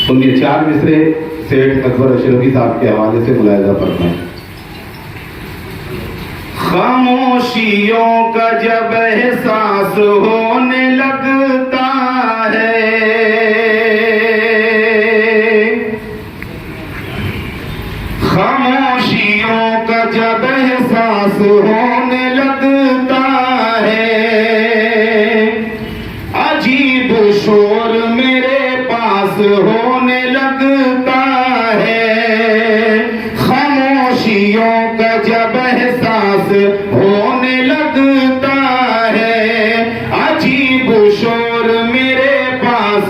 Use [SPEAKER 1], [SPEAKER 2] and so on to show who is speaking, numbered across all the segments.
[SPEAKER 1] सुनिए 4 मिसरे सेठ अकबर अशरफी साहब के हवाले से मुलाहिजा फरमाएं। खामोशियों का जब एहसास होने लगता है, खामोशियों का जब एहसास होने लगता है, अजीब शोर मेरे पास होने लगता है। खामोशियों का जब एहसास होने लगता है, अजीब शोर मेरे पास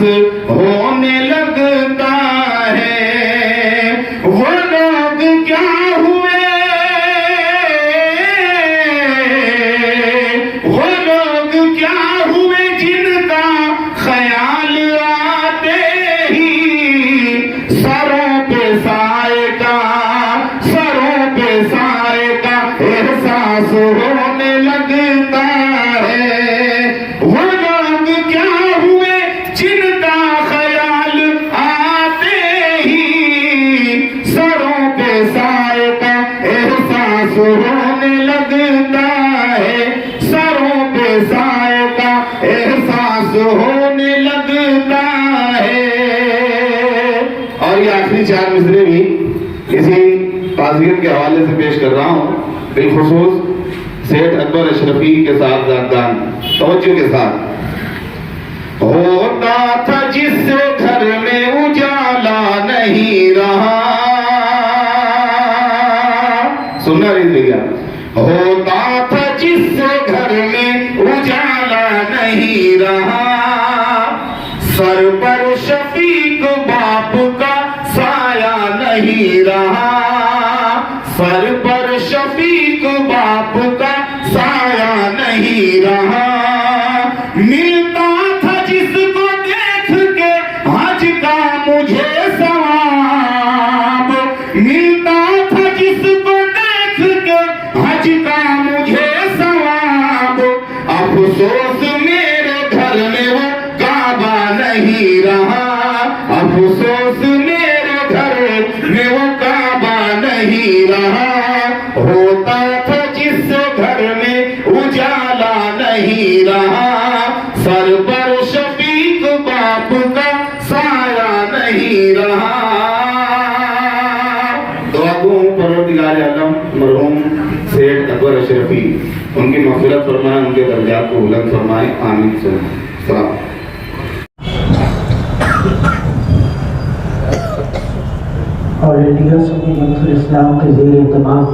[SPEAKER 1] होने लगता है। वो लोग क्या हुए, वो लोग क्या हुए जिनका ख्याल आते ही सरों पे साए का एहसास होने लगता है। वो लोग क्या हुए जिनका ख्याल आते ही सरों पे साए का एहसास होने लगता है, सरों पे साए का एहसास होने लगता है। और ये आखिरी 4 मिसरे भी किसी ताज़ियत के हवाले से पेश कर रहा हूँ, बिलखुसूस सेठ अकबर अशरफी के साथ गान तवज्जो के साथ। होता था जिससे घर में उजाला नहीं रहा, सुनना रही भैया। होता था जिससे घर में उजाला नहीं रहा, सर पर शफीक बाप का साया नहीं रहा, सर पर शफीक बाप का साया नहीं रहा। मिलता था जिसको देख के हज का मुझे सवाब, मिलता था जिसको देख के हज का मुझे सवाब। अफसोस मेरे घर में वो काबा नहीं रहा, अफसोस मेरे घर में वो काबा नहीं रहा। होता था जिससे घर में उजाला नहीं रहा, सर पर शफीक बाप का साया नहीं रहा। दुआ दूं परवरदिगार आलम मरहूम सेठ अकबर अशरफी उनकी मग़फ़िरत फरमाए, उनके दर्जात को बुलंद फरमाए। आमीन। सलाम।
[SPEAKER 2] और इंडिया सुन्नी मंसूर इस्लाम के ज़ेर एहतमाम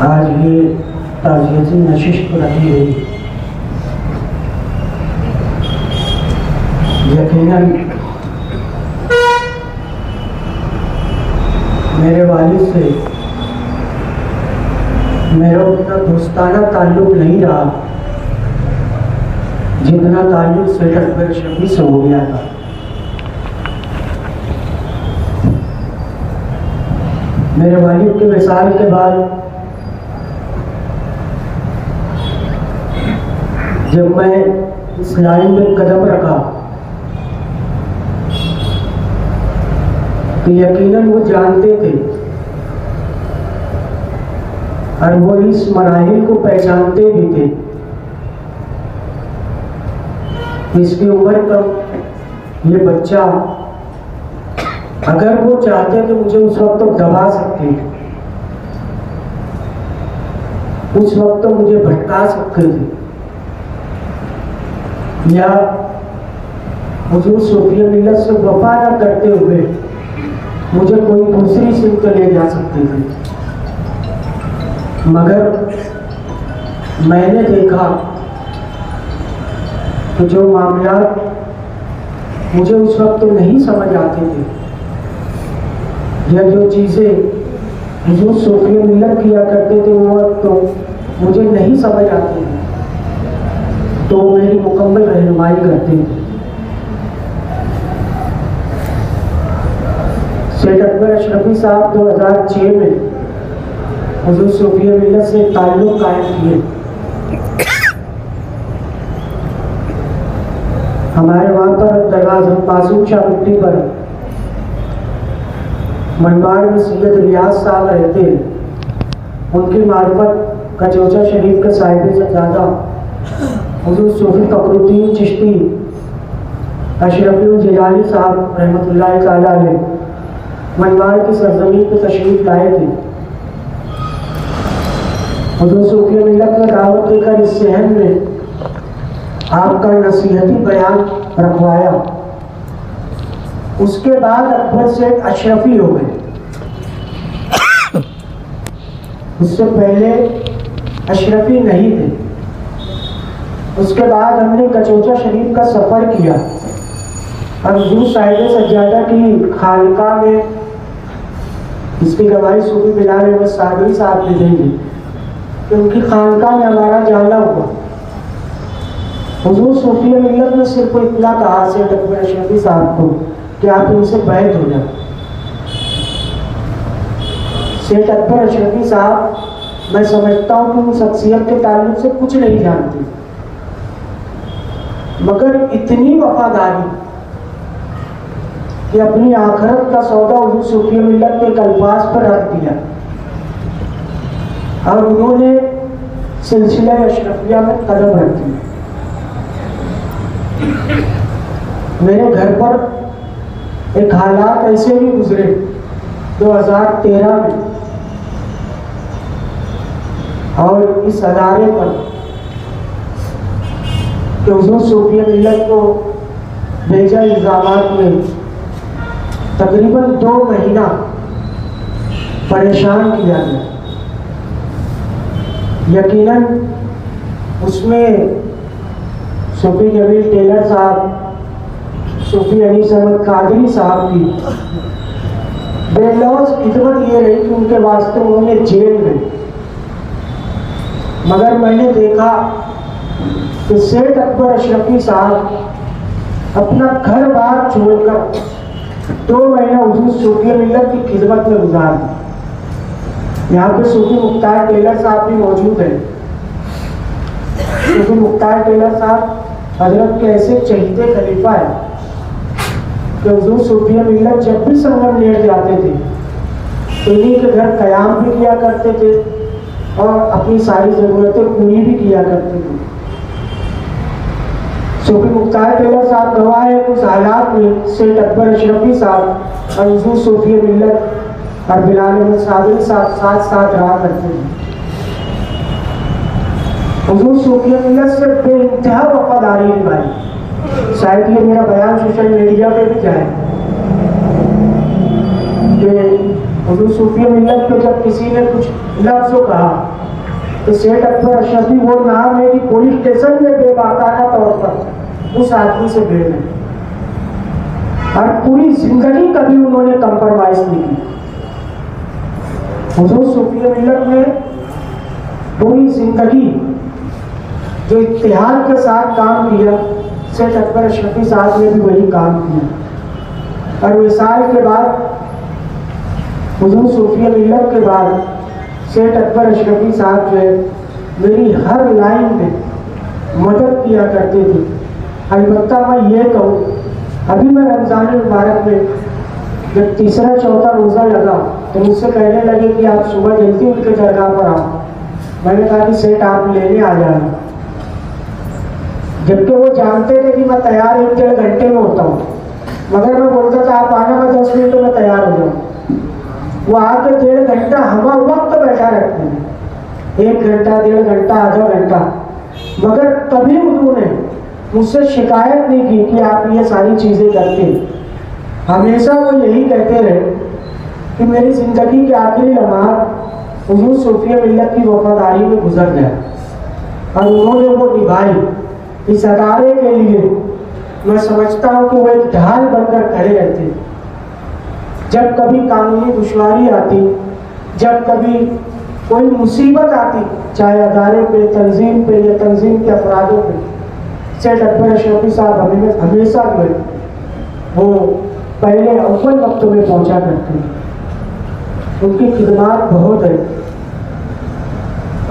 [SPEAKER 2] आज ये ताज़ियती नशिस्त रखी गई। यकीनन मेरे वालिद से मेरा उतना दोस्ताना ताल्लुक़ नहीं रहा जितना ताल्लुक़ सेठ अकबर अशरफी से हो गया था। मेरे वालिद के विसाल के बाद जब मैं इस लाइन में कदम रखा तो यकीनन वो जानते थे और वो इस मराहिल को पहचानते भी थे। इसकी उम्र कम, ये बच्चा, अगर वो चाहते तो मुझे उस वक्त तो दबा सकते थे, उस वक्त तो मुझे भटका सकते थे, या मुझे सूफिया मिल्लत से वफा न करते हुए मुझे कोई दूसरी सिमत ले जा सकते थे। मगर मैंने देखा तो जो मामलात मुझे उस वक्त तो नहीं समझ आते थे, या जो चीज़ें हुजूर सूफिया मिल्लत किया करते थे वो वक्त तो मुझे नहीं समझ आते थे, तो मेरी मुकम्मल रहनुमाई करते थे। सेठ अकबर अशरफी साहब 2006 में हुजूर सूफिया मिल्लत से ताल्लुक़ कायम किए हमारे वहाँ पर दरगाह मासूम शाह मिट्टी पर मनवाड़ में सैयद रियाज साहब रहते हैं। उनकी मार्फत कचौचा शरीफ के साहिब से ज़्यादा हुजूर सूफी फखरुद्दीन चिश्ती अशरफी जिलानी साहब रहमतुल्लाह ताला अलैह मनवाड़ की सरजमीन पर तशरीफ लाए थे। हुजूर सूफी मिल्लत में दावत देकर इस शहर में आपका नसीहती बयान रखवाया। उसके बाद अकबर सेठ अशरफी हो गए। उससे पहले अशरफी नहीं थे। उसके बाद हमने कचौचा शरीफ का सफ़र किया और हुजूर साहिब सज्जादा की खालका में, इसकी गवाही सूफी बिलाल अहमद सादरी साहब ने देंगे कि उनकी खानका में हमारा जाना हुआ। हुजूर सूफी मिल्लत ने सिर्फ इतना कहा सेठ अकबर अशरफी साहब को कि आप इनसे बैत हो जाए। सेठ अकबर अशरफी साहब, मैं समझता हूँ कि उन शख्सियत के ताल्लुक से कुछ नहीं जानते, मगर इतनी वफादारी कि अपनी आखिरत का सौदा हुजूर सूफी मिल्लत के अल्फाज पर रख दिया और उन्होंने सिलसिला अशरफिया में कदम रख दिया। मेरे घर पर एक हालात ऐसे भी गुजरे 2013 में, और इस अदारे पर कि हुजूर सूफी मिल्लत को भेजा इल्ज़ामात में तकरीबन 2 महीना परेशान किया गया। यकीनन उसमें सूफी जमील टेलर साहब, सूफी अनीस अहमद कादरी साहब की बेलौस खिदमत ये रही कि उनके वास्ते उन्होंने जेल में, मगर मैंने देखा कि सेठ अकबर अशरफी साहब अपना घर बार छोड़कर 2 महीना हुजूर सूफी मिल्लत की खिदमत में गुजार दी। यहाँ पे सूफी मुख्तार टेलर साहब भी मौजूद हैं। सूफी मुख्तार टेलर साहब हजरत के ऐसे चहीते खलीफा है कि हुजूर सूफी मिल्लत जब भी संगम लेट जाते थे तो इन्हीं के घर क़याम भी किया करते थे और अपनी सारी ज़रूरतें पूरी भी किया करते थे। सूफी मुख्तार टेलर साहब गवाह है उस हालात में सेठ अकबर अशरफी साहब और हुजूर सूफी मिल्लत और बिलाल अहमद सादरी साहब साथ साथ रहा करते थे। हुजूर सूफी मिल्लत से बेइंतहा वफादारी निभाई। शायद ये मेरा बयान सोशल मीडिया पे भी जाए कि हुजूर सूफी मिल्लत पे जब किसी ने कुछ लफ्ज़ कहा तो सेठ अकबर अशरफी वो नाम है कि पुलिस स्टेशन में बेबाकाना तौर पर उस आदमी से भिड़ गए और पूरी जिंदगी कभी उन्होंने कंप्रोमाइज नहीं की। हुजूर सूफी मिल्लत ने पूरी जिंदगी जो इत्तेहाद के साथ काम किया, सेठ अकबर अशरफी साहब ने भी वही काम किया। और विसाल के बाद हुजूर सूफी मिल्लत के बाद सेठ अकबर अशरफी साहब जो है मेरी हर लाइन में मदद किया करते थे। अलबत्ता मैं ये कहूँ, अभी मैं रमज़ान मुबारक में जब तीसरा चौथा रोज़ा लगा तो मुझसे कहने लगे कि आप सुबह जल्दी उठ के दरगाह पर आओ। मैंने कहा कि सेठ आप लेने आ जाना, जबकि वो जानते थे कि मैं तैयार 1-1.5 घंटे में होता हूँ, मगर मैं बोलता था आप आना, मैं 10 मिनट में तैयार हो जाऊँ। वो आके 1.5 घंटा हमारा वक्त बैठा रखते हैं, 1 घंटा 1.5 घंटा आधा घंटा, मगर कभी उन्होंने मुझसे शिकायत नहीं की कि आप ये सारी चीज़ें करते हैं। हमेशा वो यही कहते रहे कि मेरी ज़िंदगी के आखिरी लम्हात हुजूर सूफी मिल्लत की वफादारी में गुजर गया और उन्होंने वो निभाई। इस अदारे के लिए मैं समझता हूँ कि वो एक ढाल बनकर खड़े रहते। जब कभी कानूनी दुश्वारी आती, जब कभी कोई मुसीबत आती, चाहे अदारे पे, तंजीम पे या तंजीम के अफरादों पे, सेठ अकबर अशरफी साहब हमेशा जो है वो पहले अव्वल वक्त में पहुंचा करते हैं। उनकी खिदमत बहुत है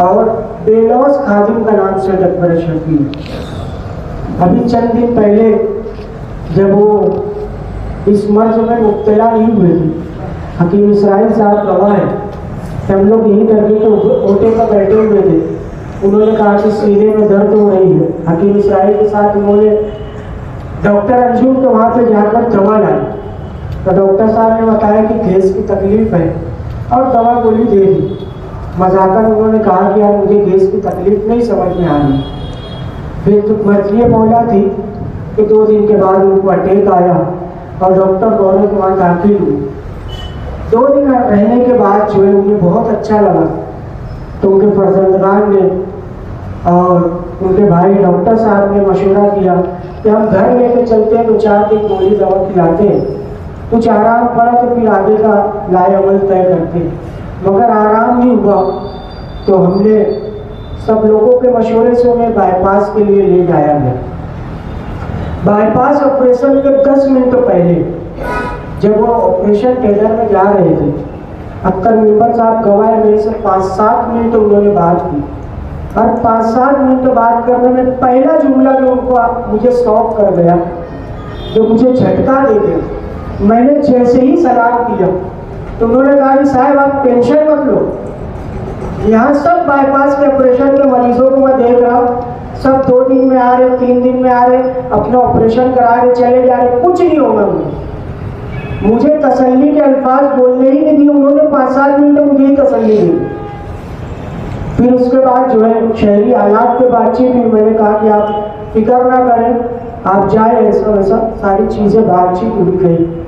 [SPEAKER 2] और बेलौस खादिम का नाम सेठ अकबर अशरफी। अभी चंद दिन पहले जब वो इस मर्ज में मुब्तला नहीं हुए थे। हकीम इसराइल साहब गवाह है कि हम लोग यहीं करके के ओटे पर बैठे हुए थे, उन्होंने कहा कि सीने में दर्द हो रही है। हकीम इसराइल के साथ उन्होंने डॉक्टर अंजुम के वहाँ पे जाकर दवा लाई, तो डॉक्टर साहब ने बताया कि गैस की तकलीफ है और दवा गोली दे दी। मजाकन उन्होंने कहा कि यार मुझे गैस की तकलीफ नहीं समझ में आ रही। फिर तो मर्जी मौला थी कि 2 दिन के बाद उनको अटैक आया और डॉक्टर दौरे के वहाँ दाखिल हुए। 2 दिन रहने के बाद जो है उन्हें बहुत अच्छा लगा, तो उनके फर्जंदगान ने और उनके भाई डॉक्टर साहब ने मशवरा किया कि हम घर लेके चलते हैं, 2-4 दिन गोली दवा खिलाते हैं, कुछ आराम पड़ा तो फिर आगे का लाए अमल तय करते हैं। मगर आराम नहीं हुआ तो हमने सब लोगों के मशवरे से उन्हें बाईपास के लिए ले जाया गया। बाईपास ऑपरेशन के 10 मिनट पहले जब वो ऑपरेशन थिएटर में जा रहे थे, अख्तर मेंबर साहब गवाह मेरे से 5-7 मिनट उन्होंने बात की और 5-7 मिनट बात करने में पहला जुमला जो उनको मुझे शॉक कर गया, जो मुझे झटका दे गया। मैंने जैसे ही सलाम किया तो उन्होंने कहा कि साहब आप टेंशन मत लो, यहाँ सब बाईपास के ऑपरेशन के मरीजों को मैं देख रहा हूँ, सब 2 दिन में आ रहे, 3 दिन में आ रहे, अपना ऑपरेशन करा रहे, चले जा रहे, कुछ नहीं होगा मुझे तसल्ली के अल्फाज बोलने ही नहीं दिए। उन्होंने 5-7 मिनट मुझे ही तसल्ली दी। फिर उसके बाद जो है शहरी हालात पे बातचीत हुई। मैंने कहा कि आप फिक्र ना करें, आप जाए, ऐसा वैसा सारी चीज़ें बातचीत हुई गई।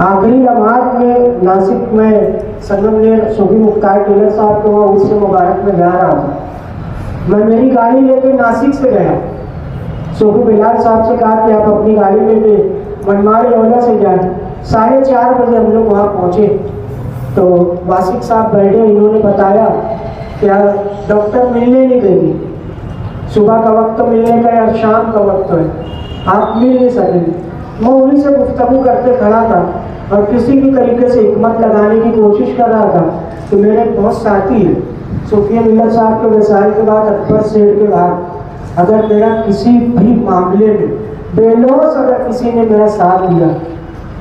[SPEAKER 2] आखिरी लम्हात में नासिक में संगम ने सूफी मुख्तार टेलर साहब को वहाँ उससे मुबारक में जा रहा था। मैं मेरी गाड़ी लेके नासिक से गया, सूफी बिलाल साहब से कहा कि आप अपनी गाड़ी लेके मनमाड़ योला से जाए। 4:30 बजे हम लोग वहाँ पहुँचे तो वासिक साहब बैठे, इन्होंने बताया कि डॉक्टर मिलने नहीं देगी, सुबह का वक्त तो मिलने का या शाम का वक्त है, आप मिल नहीं सकेंगे। मैं उन्हीं से गुफ्तगू करते खड़ा था और किसी भी तरीके से हिकमत लगाने की कोशिश कर रहा था कि मेरे बहुत साथी हैं सूफी मिल्लत साहब के वसाइल के बाद, अकबर सेठ के बाद, अगर मेरा किसी भी मामले में बेलौस अगर किसी ने मेरा साथ दिया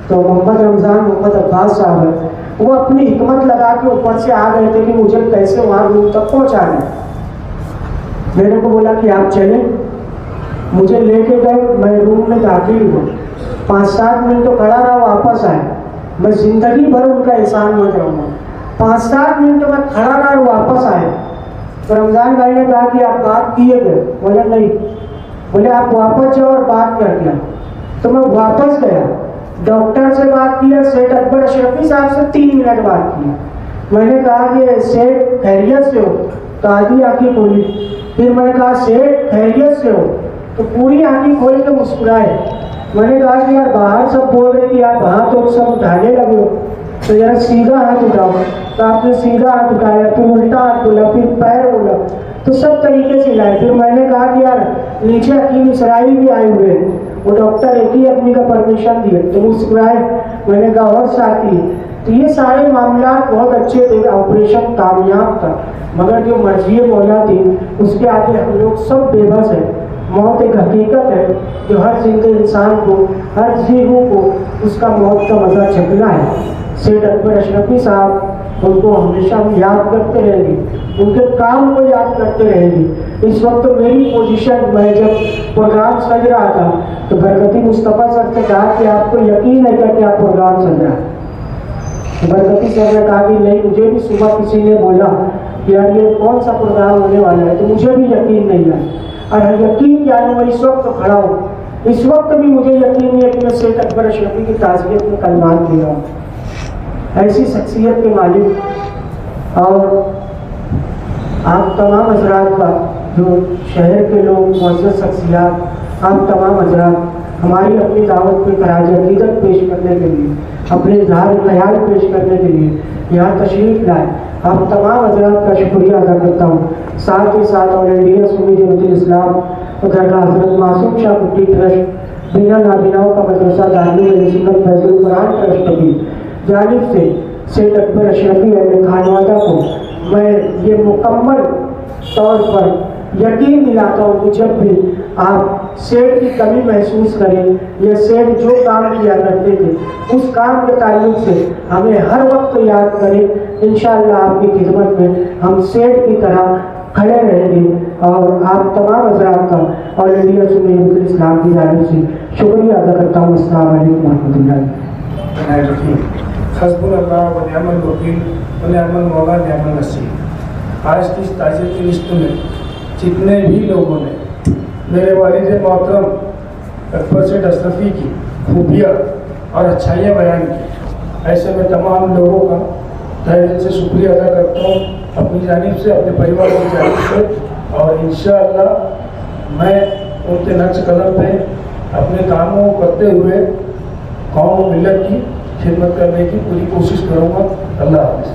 [SPEAKER 2] तो मोहम्मद रमज़ान मोहम्मद अब्बास साहब है। वो अपनी हिकमत लगा के ऊपर से आ गए थे कि मुझे कैसे वहाँ रूम तक पहुँचाना है। मेरे को बोला कि आप चलें, मुझे लेके गए, मैं रूम में दाखिल हुआ, 5-7 मिनट तो खड़ा रहा, वापस आया। मैं ज़िंदगी भर उनका एहसान मत रहूँगा। 5-7 मिनट में खड़ा रहा, वापस आया तो रमज़ान भाई ने कहा कि आप बात किए गए? बोले नहीं। बोले आप वापस जाओ और बात कर दिया। तो मैं वापस गया, डॉक्टर से बात किया, सेठ अकबर अशरफी साहब से 3 मिनट बात किया। मैंने कहा कि सेठ खैरियत से हो? तो आधी आँखें खोली। फिर मैंने कहा सेठ खैरियत से हो? तो पूरी आँखें खोल के मुस्कुराए। मैंने कहा कि यार बाहर सब बोल रहे कि आप हाथ तो सब उठाने लगे हो, तो जरा सीधा हाथ उठाओ। तो आपने सीधा हाथ उठाया, फिर उल्टा हाथ बोला, फिर पैर बोला, तो सब तरीके से हिलाए। फिर मैंने कहा कि यार नीचे हकीम इसराइल भी आए हुए हैं, वो डॉक्टर एक ही आदमी का परमिशन दिए, तो मुस्कुराए। मैंने कहा और साथी। तो ये सारे मामला बहुत अच्छे थे, ऑपरेशन कामयाब था, मगर जो मर्जी मौला थी उसके आगे हम लोग सब बेबस है। मौत एक हकीकत है जो हर जिंदे इंसान को, हर जीवों को उसका मौत का मज़ा चखना है। सेठ अकबर अशरफी साहब, उनको हमेशा हम याद करते रहेंगे, उनके काम को याद करते रहेंगे। इस वक्त मेरी पोजीशन, मैं जब प्रोग्राम सज रहा था तो बरकती मुस्तफ़ा सर से कहा कि आपको यकीन है क्या कि आप प्रोग्राम सज रहा है? बरकती सर ने कहा कि नहीं, मुझे भी सुबह किसी ने बोला कि यार ये कौन सा प्रोग्राम होने वाला है, तो मुझे भी यकीन नहीं है। और यकीन यानी मैं इस वक्त खड़ा हूँ, इस वक्त भी मुझे यकीन नहीं है कि मैं सेठ अकबर अशरफी की ताज़ियत में कलमात दे रहा हूँ। ऐसी शख्सियत के मालिक और आप तमाम हजरात का, जो शहर के लोग, मुअज़्ज़ज़ शख्सियात, आप तमाम हजरात हमारी अपनी दावत पे खराज अक़ीदत पेश करने के लिए, अपने इज़हार ख्याल पेश करने के लिए यहाँ तशरीफ़ लाए, आप तमाम हजरात का शुक्रिया अदा करता हूँ। साथ ही साथ ऑल इंडिया सुन्नी जमात इस्लाम दरगाह हज़रत मासूम शाह कुटी ट्रस्ट, बिना नाबिनाओं का मदरसा दारुल सुन्नत फैज़ुल कुरान ट्रस्ट की जानिब से सेठ अकबर अशरफी और खानवादा को मैं ये मुकम्मल तौर पर यकीन दिलाता हूँ कि जब भी आप सेठ की कमी महसूस करें या सेठ जो काम किया करते थे उस काम के ताल्लुक से हमें हर वक्त याद करें। इंशाअल्लाह आपकी खिदमत में हम सेठ की तरह खड़े रहेंगे और आप तमाम हज़रात का और इंडिया सुन्नी इस्लाम की जानिब से शुक्रिया अदा करता हूँ। अस्सलाम वालेकुम रहमतुल्लाह।
[SPEAKER 3] हस्बुनल्लाह व निअमल वकील व निअमल मौला निअमल नसीर। आज की इस ताज़ियत की लिस्ट में जितने भी लोगों ने मेरे वालिद मोहतरम अकबर सेठ अशरफी की खूबियाँ और अच्छाइयाँ बयान की, ऐसे में तमाम लोगों का तहे दिल से शुक्रिया अदा करता हूँ अपनी जानिब से, अपने परिवार की जानिब से। और इंशाअल्लाह मैं उनके नक्श कदम पे अपने कामों को करते हुए कौम और मिल्लत की खिदमत करने की पूरी कोशिश करूँगा। अल्लाह हाफ़िज़।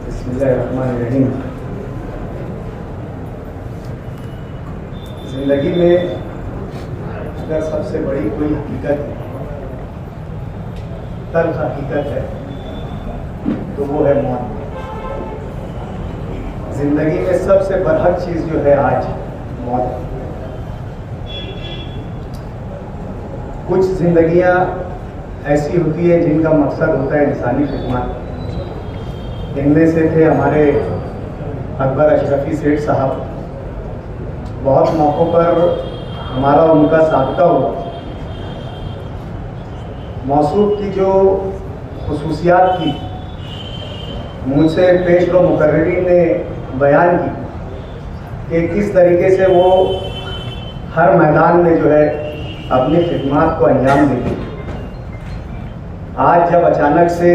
[SPEAKER 4] बिस्मिल्लाहिर्रहमानिर्रहीम। ज़िंदगी में अगर सबसे बड़ी कोई हकीकत है, तल्ख़ हकीकत है, तो वो है मौत। ज़िंदगी में सबसे बरहक चीज़ जो है आज मौत है। कुछ ज़िंदगियाँ ऐसी होती है जिनका मकसद होता है इंसानी खिदमत। इनमें से थे हमारे अकबर अशरफी सेठ साहब। बहुत मौक़ों पर हमारा उनका साबिता हुआ। मौसूफ की जो खुसूसियात थी मुझसे पेशरो मुकर्रिरीन ने बयान की कि किस तरीके से वो हर मैदान में जो है अपनी खिदमत को अंजाम देते। आज जब अचानक से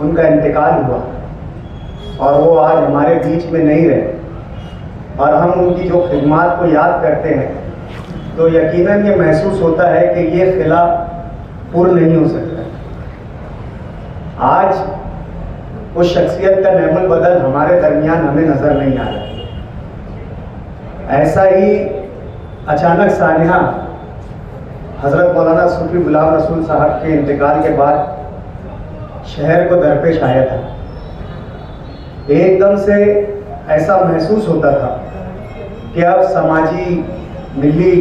[SPEAKER 4] उनका इंतकाल हुआ और वो आज हमारे बीच में नहीं रहे और हम उनकी जो खिदमत को याद करते हैं तो यकीनन ये महसूस होता है कि ये खिला पूर्ण नहीं हो सकता। आज उस शख्सियत का नेमल बदल हमारे दरमियान हमें नज़र नहीं आ रहा। ऐसा ही अचानक सानिहा हज़रत मौलाना सूफी गुलाम रसूल साहब के इंतकाल के बाद शहर को दरपेश आया था। एकदम से ऐसा महसूस होता था कि अब समाजी, मिली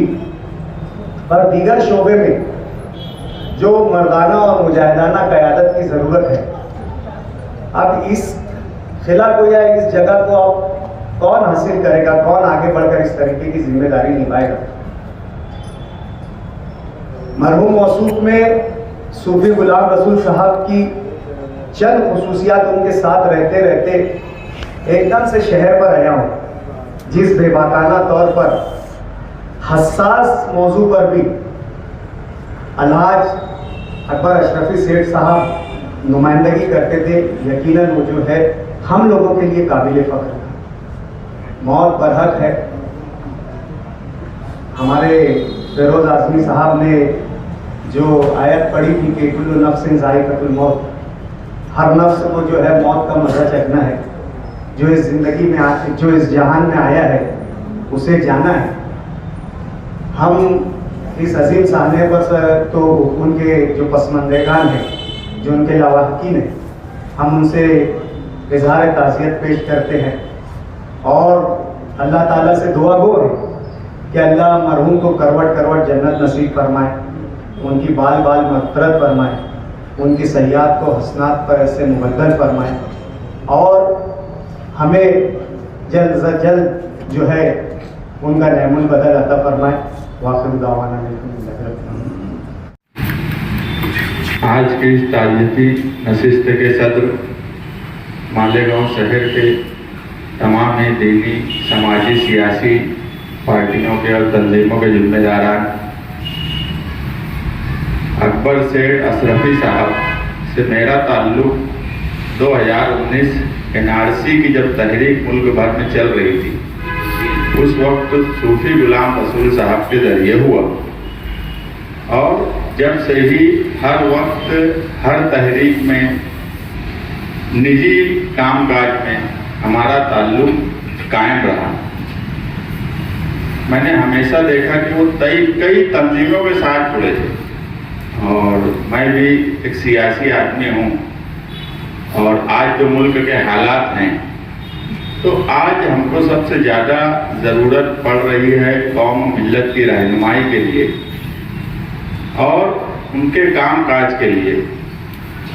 [SPEAKER 4] और दीगर शोबे में जो मर्दाना और मुजाहिदाना क़यादत की ज़रूरत है, अब इस खिला को या इस जगह को अब कौन हासिल करेगा, कौन आगे बढ़कर इस तरीके की जिम्मेदारी निभाएगा। मरहूम मौसूफ में सूफी गुलाम रसूल साहब की चंद खुसूसियात उनके साथ रहते रहते एकदम से शहर पर आया हूँ, जिस बेबाकाना तौर पर हसास मौजू पर भी अलहाज अकबर अशरफी सेठ साहब नुमाइंदगी करते थे। यकीनन वो जो है हम लोगों के लिए काबिल फ़ख्र था। मौत बरहक है। हमारे फिरोज़ आज़मी साहब ने जो आयत पढ़ी थी कि कुल्लु नफ्सिन ज़ाइक़तुल मौत, हर नफ्स को जो है मौत का मज़ा चखना है। जो इस ज़िंदगी में जो इस जहान में आया है उसे जाना है। हम इस अजीम साहने पर तो उनके जो पसमंदेगान हैं, जो उनके लवाहकीन हैं, हम उनसे इज़हार ताज़ियत पेश करते हैं और अल्लाह ताला से दुआ गो है कि अल्लाह मरहूम को करवट करवट जन्नत नसीब फरमाए, उनकी बाल बाल मग़फ़िरत फरमाए, उनकी सय्यात को हसनात पर ऐसे मुबद्दल फरमाए और हमें जल्द से जल्द जो है उनका नेमुल बदल अता फरमाए। वाखिर दावाना
[SPEAKER 5] आज की इस ताज़ियती नशिस्त के सदर मालेगांव शहर के तमाम दीनी, समाजी, सियासी पार्टियों के और तंजीमों के जिम्मेदारान अकबर सेठ अशरफी साहब से मेरा ताल्लुक़ 2019 NRC की जब तहरीक मुल्क भर में चल रही थी उस वक्त सूफी गुलाम रसूल साहब के ज़रिए हुआ और जब से ही हर वक्त हर तहरीक में निजी कामकाज में हमारा ताल्लुक़ कायम रहा। मैंने हमेशा देखा कि वो कई तंजीमों के साथ जुड़े थे और मैं भी एक सियासी आदमी हूँ और आज जो मुल्क के हालात हैं तो आज हमको सबसे ज़्यादा ज़रूरत पड़ रही है कौम मिल्लत की रहनुमाई के लिए और उनके काम काज के लिए।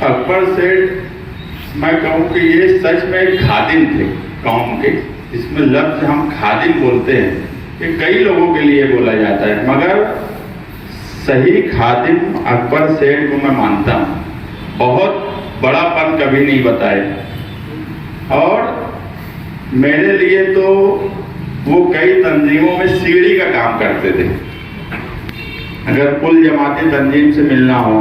[SPEAKER 5] अकबर सेठ मैं कहूँ कि ये सच में एक खादिम थे कौम के। इसमें लफ्ज़ हम खादिम बोलते हैं, ये कई लोगों के लिए बोला जाता है, मगर सही खादिम अकबर सेठ को मैं मानता हूँ। बहुत बड़ापन कभी नहीं बताए और मेरे लिए तो वो कई तंजीमों में सीढ़ी का काम करते थे। अगर कुल जमाती तंजीम से मिलना हो,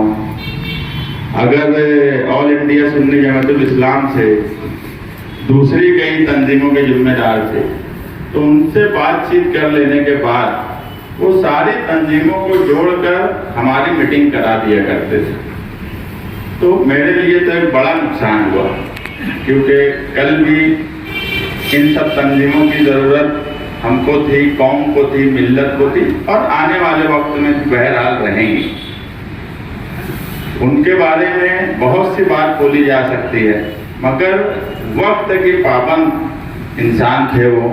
[SPEAKER 5] अगर ऑल इंडिया सुन्नी जमातुल इस्लाम से, दूसरी कई तंजीमों के जिम्मेदार थे, तो उनसे बातचीत कर लेने के बाद वो सारी तंजीमों को जोड़कर हमारी मीटिंग करा दिया करते थे। तो मेरे लिए तो एक बड़ा नुकसान हुआ, क्योंकि कल भी इन सब तंजीमों की ज़रूरत हमको थी, कौम को थी, मिल्लत को थी और आने वाले वक्त में बहरहाल रहेंगी। उनके बारे में बहुत सी बात बोली जा सकती है, मगर वक्त के पाबंद इंसान थे वो।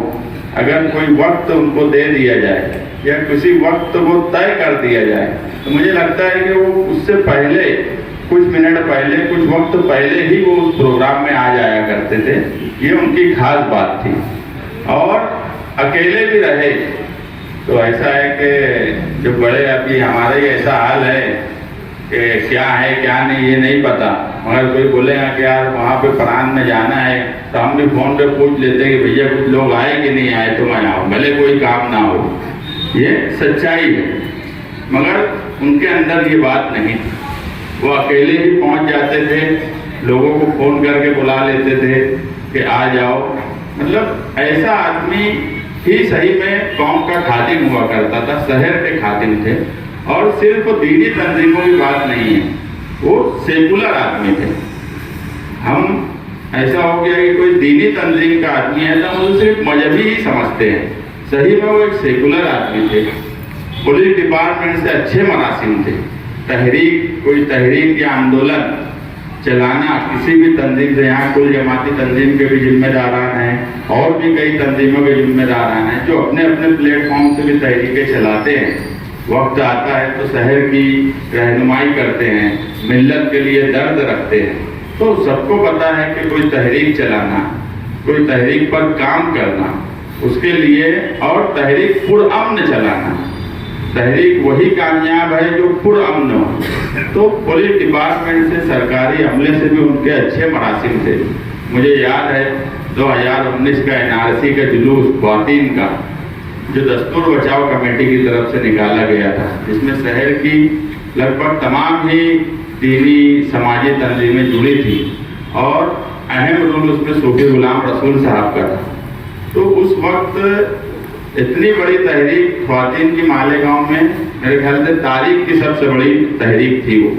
[SPEAKER 5] अगर कोई वक्त उनको दे दिया जाए या किसी वक्त को तय कर दिया जाए, तो मुझे लगता है कि वो उससे पहले, कुछ मिनट पहले, कुछ वक्त पहले ही वो उस प्रोग्राम में आ जाया करते थे। ये उनकी खास बात थी। और अकेले भी रहे तो ऐसा है कि जो बड़े अभी हमारे ऐसा हाल है कि क्या है क्या नहीं ये नहीं पता, मगर कोई बोलेगा कि यार वहाँ पे प्राण में जाना है, तो हम भी फोन पे पूछ लेते हैं कि भैया कुछ लोग आए कि नहीं आए, तो मैं आऊँ, भले कोई काम ना हो। ये सच्चाई है, मगर उनके अंदर ये बात नहीं। वो अकेले ही पहुँच जाते थे, लोगों को फोन करके बुला लेते थे कि आ जाओ। मतलब ऐसा आदमी ही सही में कौम का खादिम हुआ करता था, शहर के खादिम थे। और सिर्फ दीनी तंजीमों की बात नहीं है, वो सेकुलर आदमी थे। हम ऐसा हो गया कि कोई दीनी तंजीम का आदमी है तो हम उसे सिर्फ मजहबी ही समझते हैं, सही में वो एक सेकुलर आदमी थे। पुलिस डिपार्टमेंट से अच्छे मरासिम थे। तहरीक, कोई तहरीक या आंदोलन चलाना किसी भी तंजीम से, यहाँ कुल जमाती तंजीम के भी जिम्मेदारान हैं और भी कई तंजीमों के जिम्मेदारान हैं जो अपने अपने प्लेटफॉर्म से भी तहरीकें चलाते हैं। वक्त आता है तो शहर की रहनुमाई करते हैं, मिल्लत के लिए दर्द रखते हैं। तो सबको पता है कि कोई तहरीक चलाना, कोई तहरीक पर काम करना, उसके लिए और तहरीक पुरअमन चलाना, तहरीक वही कामयाब है जो पुरअमन हो। तो पुलिस डिपार्टमेंट से, सरकारी अमले से भी उनके अच्छे मरासिम थे। मुझे याद है 2019 का NRC का जुलूस ख्वातीन का, जो दस्तूर बचाओ कमेटी की तरफ से निकाला गया था, जिसमें शहर की लगभग तमाम ही दीनी समाजी तंजीमें जुड़ी थी और अहम रोल उसमें सूफी गुलाम रसूल साहब का था। तो उस वक्त इतनी बड़ी तहरीक ख्वातीन की मालेगांव में, मेरे ख्याल से तारीख की सबसे बड़ी तहरीक थी वो,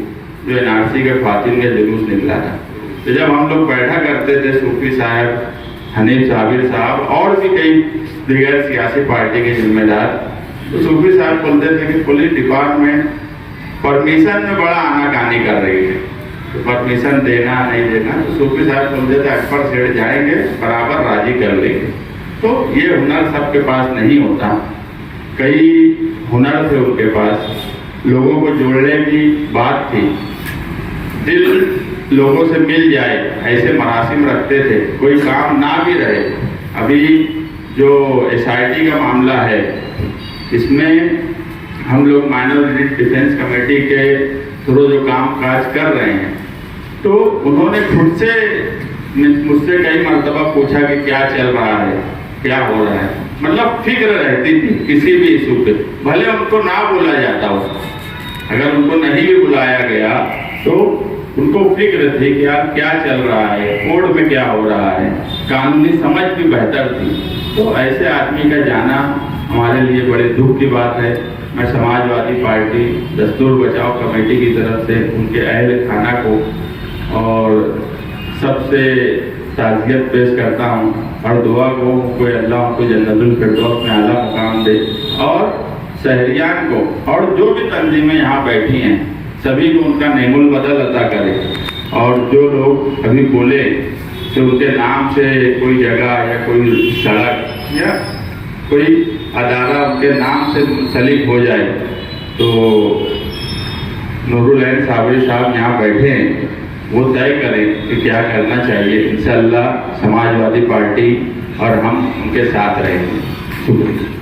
[SPEAKER 5] जो NRC के ख्वातीन का जुलूस निकला था। तो जब हम लोग बैठा करते थे, सूफी साहब, हनीफ साबिर साहब और भी कई दीगर सियासी पार्टी के जिम्मेदार, तो सूफी साहब बोलते थे कि पुलिस डिपार्टमेंट परमिशन में बड़ा आनाकानी कर रही है, तो परमिशन देना नहीं देना, तो सूफी साहब बोलते थे अकबर सेठ जाएंगे, बराबर राजी कर लेंगे। तो ये हुनर सबके पास नहीं होता। कई हुनर थे उनके पास, लोगों को जोड़ने की बात थी, दिल लोगों से मिल जाए ऐसे मरासिम रखते थे। कोई काम ना भी रहे, अभी जो SIT का मामला है, इसमें हम लोग माइनॉरिटी डिफेंस कमेटी के थ्रू जो काम काज कर रहे हैं, तो उन्होंने खुद से मुझसे कई मरतबा पूछा कि क्या चल रहा है, क्या हो रहा है। मतलब फिक्र रहती थी किसी भी इशू पे, भले उनको ना बोला जाता हो, अगर उनको नहीं भी बुलाया गया तो उनको फिक्र थी कि यार क्या चल रहा है, कोर्ट में क्या हो रहा है, कानूनी समझ भी बेहतर थी। तो ऐसे आदमी का जाना हमारे लिए बड़े दुख की बात है। मैं समाजवादी पार्टी दस्तूर बचाओ कमेटी की तरफ से उनके अहल खाना को और सबसे ताज़ियत पेश करता हूँ और दुआ को कोई अल्लाह उनको जन्नतुल फिरदौस में आला मुकाम दे, और शहरियान को और जो भी तंजीमें यहाँ बैठी हैं सभी को उनका नेमुल बदल अता करे। और जो लोग अभी बोले कि उनके नाम से कोई जगह या कोई सड़क या कोई अदालत उनके नाम से मुंसलिक हो जाए, तो नूरुल ऐन साबरी साहब यहाँ बैठे हैं, वो तय करें कि क्या करना चाहिए। इंशाअल्लाह समाजवादी पार्टी और हम उनके साथ रहेंगे। शुक्रिया।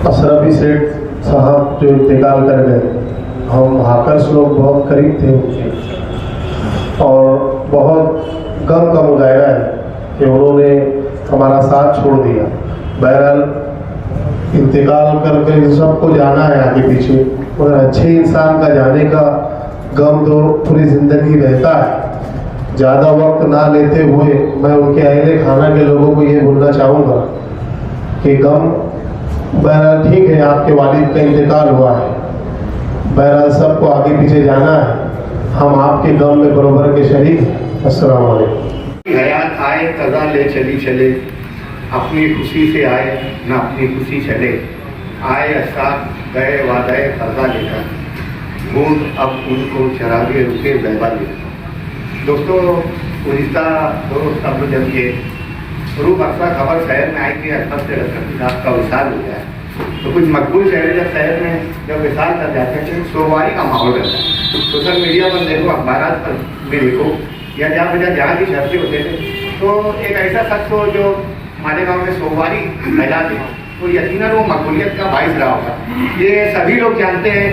[SPEAKER 6] अशरफी सेठ साहब जो इंतकाल कर गए, हम हाकर्स लोग बहुत करीब थे उनके और बहुत गम का मुजाहरा है कि उन्होंने हमारा साथ छोड़ दिया। बहरहाल इंतकाल करके सबको जाना है आगे पीछे, मगर अच्छे इंसान का जाने का गम तो पूरी ज़िंदगी रहता है। ज़्यादा वक्त ना लेते हुए मैं उनके अहले खाना के लोगों को ये बोलना चाहूँगा कि गम बहरहाल ठीक है, आपके वालिद का इंतकाल हुआ है, बहरहाल सबको आगे पीछे जाना है, हम आपके गम में बरोबर के शरीक हैं। अस्सलाम वालेकुम।
[SPEAKER 1] हयात आए कज़ा ले चली चले, अपनी खुशी से आए न अपनी खुशी चले, आए असाद गए वादे कज़ा लेकर, बूंद अब उनको चरागे रुके बहबा लेकर। दोस्तों, गुज़िश्ता 2 रोज़ कबल जब ये रूप अक्सर खबर शहर में आई कि अकबर से रसूलुल्लाह का विशाल हो गया, तो कुछ मकबूल शहर जब शहर में जब विशाल कर जाते हैं तो सोमवारी का माहौल रहता है। सोशल मीडिया पर देखो, अखबार पर भी देखो, या जहाँ पे जहाँ की चर्चे होते थे, तो एक ऐसा शख्स हो जो हमारे गांव में सोमवारी फैलाते, तो यकीनन वो मकबूलियत का बाइस रहा होगा। ये सभी लोग जानते हैं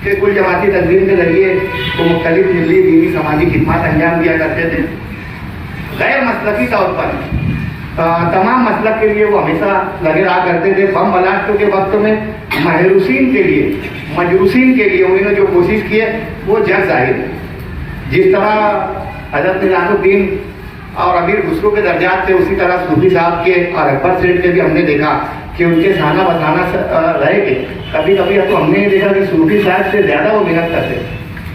[SPEAKER 1] कि कुल जमाती तंजीम के जरिए वो मुख्तलिफ मिली दीनी समाजी खिदमत अंजाम दिया करते थे। गैर मसलकी तौर पर तमाम मसलक के लिए वो हमेशा लगे रहा करते थे। बम ब्लास्टों के वक्त में महरूसीन के लिए, मजरूसीन के लिए उन्होंने जो कोशिश की है वो जग जाहिर है। जिस तरह हजरत निजामुद्दीन और अमीर खुसरो के दर्जात थे, उसी तरह सूफी साहब के और अकबर सेठ के भी हमने देखा कि उनके खाना बताना रहे थे। कभी कभी तो हमने ये देखा कि सूफी साहब से ज़्यादा वो मेहनत करते,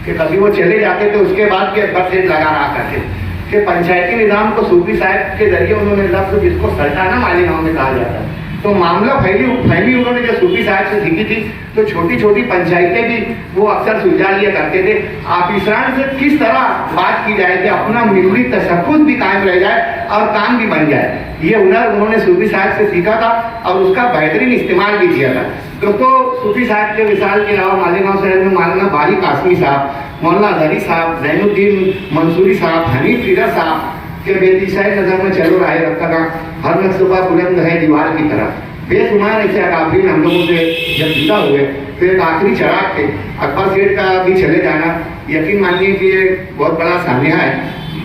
[SPEAKER 1] कि कभी वो चले जाते थे उसके बाद के अकबर सेठ लगा रहा करते कि पंचायती निज़ाम को सूफी साहब के जरिए उन्होंने लफ्ज़ जिसको सल्ताना मालिगांव में कहा जाता है, तो मामला फैली उन्होंने जो सूफी साहब से सीखी थी, तो छोटी छोटी पंचायतें भी वो अक्सर सुलझा लिया करते थे। आफिसरान से किस तरह बात की जाए कि अपना मिली तशक्कुस भी कायम रह जाए और काम भी बन जाए, ये हुनर उन्होंने सूफी साहब से सीखा था और उसका बेहतरीन इस्तेमाल भी किया था। दोस्तों, सूफी साहब के विशाल के अलावा मालेगांव शहर में मौलाना बारी कासमी साहब, मौलाना अजहरी साहब, जैनुद्दीन मंसूरी साहब, हनीफ फिगर साहब के बेतिशाई नजर में चलो राय रखा था, हर नक्सुबा बुलंद है दीवार की तरह। बेशुमार ऐसे अकाफरीन हम लोगों से जब जुदा हुए तो एक आखिरी चराग थे। अकबर सेठ का भी चले जाना यकीन मानिए कि ये बहुत बड़ा सानिया है।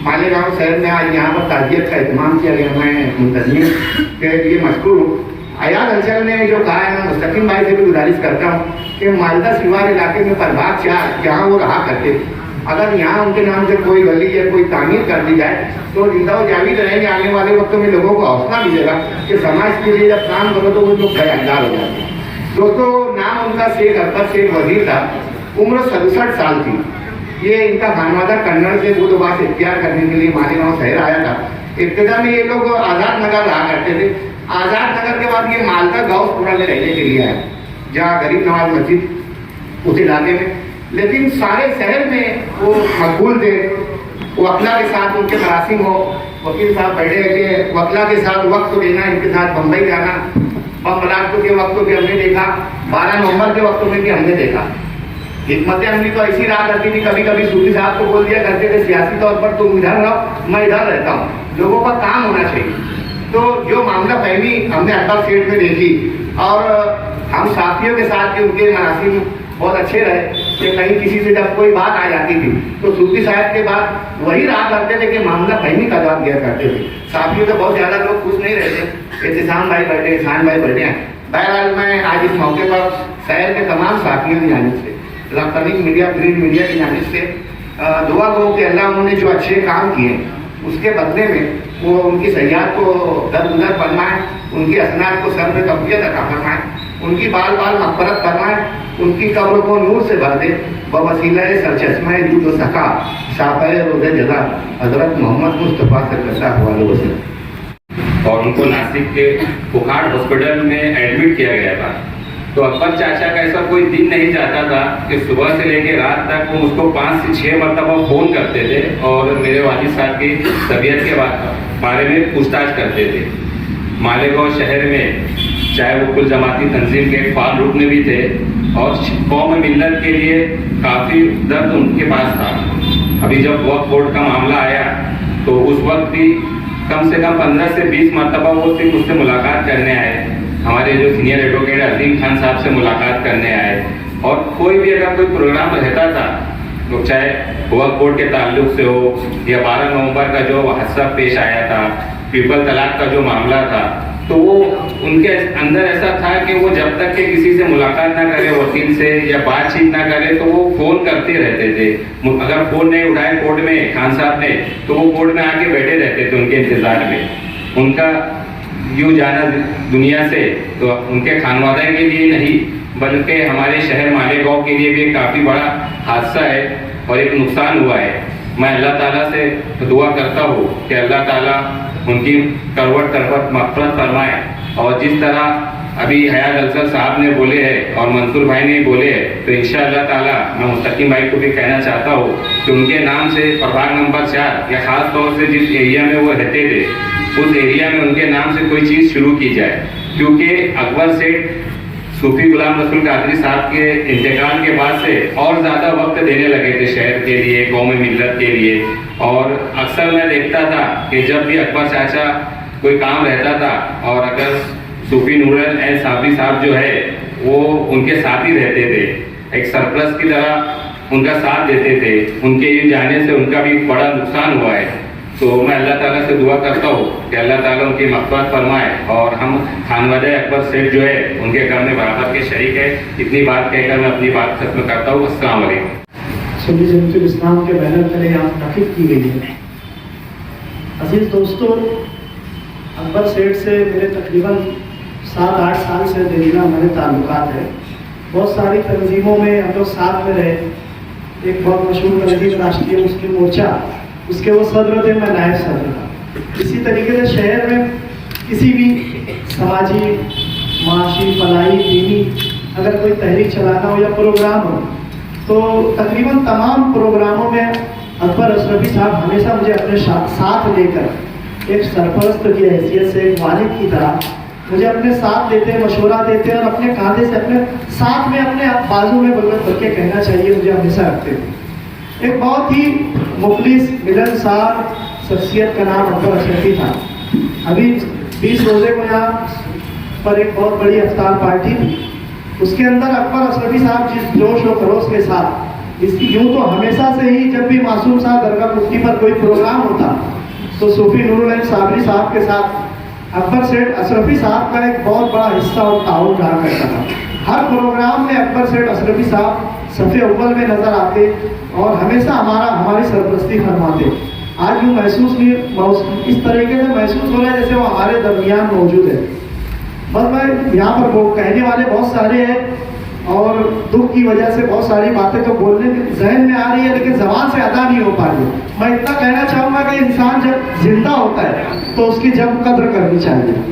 [SPEAKER 1] मालेगांव शहर में आज यहाँ पर ताजियत का इत्माम किया गया, मैं मुंतज़िम के लिए मशकूर हूँ। अयाज अंचल ने जो कहा है, मैं मुस्तकीम भाई से भी गुजारिश करता हूँ कि मालदा सिवार इलाके में प्रभात 4 जहाँ वो रहा करते, अगर यहाँ उनके नाम से कोई गली या कोई तामीर कर दी जाए तो जिंदा व जावीद रहेंगे। आने वाले वक्तों में लोगों को हौसला मिलेगा कि समाज के लिए जब काम करो तो वो लोग बयानदार हो जाते हैं। दोस्तों, नाम उनका शेख अकबर शेख वजीर था, उम्र 67 साल थी। ये इनका खानवादा कन्नड़ से बुधवार से इख्तियार करने के लिए मालेगांव शहर आया था। इब्तिदा में ये लोग आज़ाद नगर रहा करते थे। आज़ाद नगर के बाद ये मालदा गौसपुरा में रहने के लिए आए, जहाँ गरीब नवाज मस्जिद उस इलाके में। लेकिन सारे शहर में वो मकबूल थे। वकला के साथ उनके मरासिम हो, वकील साहब बैठे कि वकला के साथ वक्त देना, इनके साथ बम्बई जाना। बम ब्लास्टों के वक्तों भी हमने देखा, 12 नवंबर के वक्तों में भी हमने देखा। हिकमत अमली तो ऐसी रहा करती थी, कभी कभी सूफी साहब को बोल दिया करते थे सियासी तौर पर तुम इधर रहो, मैं इधर रहता हूँ, लोगों का काम होना चाहिए। तो जो मामला फहमी हमने अकबर सेठ में देखी, और हम साथियों के साथ भी उनके मरासिम बहुत अच्छे रहे कि कहीं किसी से जब कोई बात आ जाती थी तो सूफी साहब के बाद वही रहा करते थे कि मामला फहमी का जवाब दिया करते थे। साथियों से बहुत ज़्यादा लोग खुश नहीं रहते। एहतसाम भाई बैठे, एहसान भाई बैठे हैं। बहरहाल मैं आज इस मौके पर शहर के तमाम साथियों की जानिब से, इलेक्ट्रॉनिक मीडिया, प्रिंट मीडिया की जानिब से दुआ करूँ कि अल्लाह उन्होंने जो अच्छे काम किए उसके बदले में वो उनकी सयाहत को दरगुजर फरमाए, उनकी असनाद को सर में तबीयत अता फरमाए, उनकी बाल बाल मग़फ़िरत फरमाए, उनकी कब्र को नूर से भर दे। बवसीला सरचश्मा जूद सका शाफ़े रोज़े जज़ा हज़रत मोहम्मद मुस्तफ़ा सल्लल्लाहु अलैहि वसल्लम।
[SPEAKER 5] और उनको नासिक के पुखाड़ हॉस्पिटल में एडमिट किया गया था।
[SPEAKER 7] तो अकबर चाचा का ऐसा कोई दिन नहीं जाता था कि सुबह से लेकर रात तक वो मुझको 5 से 6 मरतबा फ़ोन करते थे और मेरे वालिद साहब की तबीयत के बारे में पूछताछ करते थे। मालेगांव शहर में चाहे वो कुल जमाती तंजीम के फाल रुकने भी थे और कौम मिल्लत के लिए काफ़ी दर्द उनके पास था। अभी जब वक्फ बोर्ड का मामला आया तो उस वक्त भी कम से कम 15 से 20 मरतबा वो सिर्फ मुझसे मुलाकात करने आए। हमारे जो सीनियर एडवोकेट अजीम खान साहब से मुलाकात करने आए और कोई भी अगर कोई प्रोग्राम रहता था तो चाहे वक्फ बोर्ड के ताल्लुक से हो या 12 नवंबर का जो हादसा पेश आया था, ट्रिपल तलाक का जो मामला था, तो वो उनके अंदर ऐसा था कि वो जब तक के किसी से मुलाकात ना करे, वकील से या बातचीत ना करे, तो वो फ़ोन करते रहते थे। अगर फ़ोन नहीं उठाए कोर्ट में खान साहब ने तो वो कोर्ट में आके बैठे रहते थे उनके इंतज़ार में। उनका यूँ जाना दुनिया से तो उनके खानवादा के लिए नहीं बल्कि हमारे शहर मालेगांव के लिए भी एक काफ़ी बड़ा हादसा है और एक नुकसान हुआ है। मैं अल्लाह ताला से दुआ करता हूँ कि अल्लाह ताला उनकी करवट करवट मग़फ़िरत फरमाए और जिस तरह अभी हयात अलसर साहब ने बोले हैं और मंसूर भाई ने बोले हैं तो इंशाअल्लाह ताला मैं मुस्तकीम भाई को भी कहना चाहता हूँ कि उनके नाम से प्रभाग नंबर 4 या ख़ास तौर से जिस एरिया में वो रहते थे उस एरिया में उनके नाम से कोई चीज़ शुरू की जाए, क्योंकि अकबर सेठ सूफी गुलाम रसूल कादरी साहब के इंतकाल के बाद से और ज़्यादा वक्त देने लगे थे शहर के लिए, कौम मिल्लत के लिए। और अक्सर मैं देखता था कि जब भी अकबर चाचा कोई काम रहता था और अगर सूफी नूरुल ऐन साबरी साहब जो है वो उनके साथ ही रहते थे, एक सरप्लस की तरह उनका साथ देते थे। उनके ये जाने से उनका भी बड़ा नुकसान हुआ है। तो मैं अल्लाह ताला से दुआ करता हूँ कि अल्लाह ताला उनकी मग़फ़िरत फरमाए और हम खानवादा अकबर सेठ जो है उनके गम में बराबर के शरीक है। इतनी बात कहकर मैं अपनी बात खत्म करता हूँ। अस्सलाम वालेकुम।
[SPEAKER 2] सुन्नी जमात इस्लाम के बैनर तले यहाँ तक़रीब की गई है। अजीज़ दोस्तों, अकबर सेठ से मेरे तकरीबन 7-8 साल से दीना हमारे ताल्लुकात है। बहुत सारी तंजीमों में हम लोग साथ में रहे। एक बहुत मशहूर तंजीम राष्ट्रीय मुस्लिम मोर्चा, उसके वो सदर थे, मैं नायब सदर था। इसी तरीके से शहर में किसी भी समाजी, माशी, फलाई, दीनी अगर कोई तहरीक चलाना हो या प्रोग्राम हो तो तकरीबन तमाम प्रोग्रामों में अकबर अशरफी साहब हमेशा मुझे अपने साथ लेकर एक सरपरस्त की हैसियत से, एक वालिद की तरह मुझे अपने साथ देते, मशवरा देते और अपने कांधे से अपने साथ में अपने बाजू में बलवत करके कहना चाहिए मुझे हमेशा रखते थे। एक बहुत ही मुखलिस मिलनसार शख्सियत का नाम अकबर अशरफी था। अभी 20 रोज़े को यहाँ पर एक बहुत बड़ी इफ्तार पार्टी थी, उसके अंदर अकबर अशरफी साहब जिस जोश और खरोश के साथ, इसकी यूँ तो हमेशा से ही जब भी मासूम साहब दरगाह मुफ्ती पर कोई प्रोग्राम होता तो सूफी नूरुल ऐन साबरी साहब के साथ अकबर सेठ अशरफी साहब का एक बहुत बड़ा हिस्सा और ताउन रहा करता था। हर प्रोग्राम में अकबर सेठ अशरफी साहब सफ़े अव्वल में नज़र आते और हमेशा हमारी सरपरस्ती फरमाते। आज यूँ महसूस नहीं, इस तरीके से महसूस हो रहा है जैसे वो हमारे दरमियान मौजूद है। बस मैं यहाँ पर वो कहने वाले बहुत सारे हैं और दुख की वजह से बहुत सारी बातें तो बोलने जहन में आ रही है लेकिन ज़बान से अदा नहीं हो पा रही। मैं इतना कहना चाहूँगा कि इंसान जब जिंदा होता है तो उसकी जब कद्र करनी चाहिए।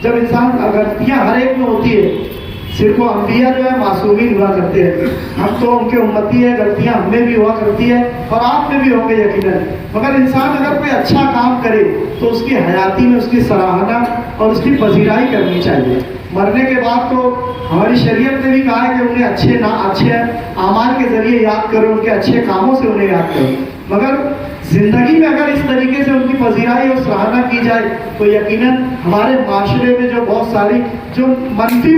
[SPEAKER 2] जब इंसान गलतियाँ हर एक में होती है, सिर्फ वो अम्बिया जो है मासूमीन हुआ करते हैं, हम तो उनके उम्मती है, गलतियाँ हमें भी हुआ करती है और आप में भी होंगे यकीनन। मगर इंसान अगर कोई अच्छा काम करे तो उसकी हयाती में उसकी सराहना और उसकी पजीराई करनी चाहिए। मरने के बाद तो हमारी शरीयत ने भी कहा है कि उन्हें अच्छे आमाल के जरिए याद करो, उनके अच्छे कामों से उन्हें याद करो। मगर जिंदगी में अगर इस तरीके से उनकी पजीराई और सराहना की जाए तो यकीनन हमारे माशरे में जो बहुत सारी जो मनफी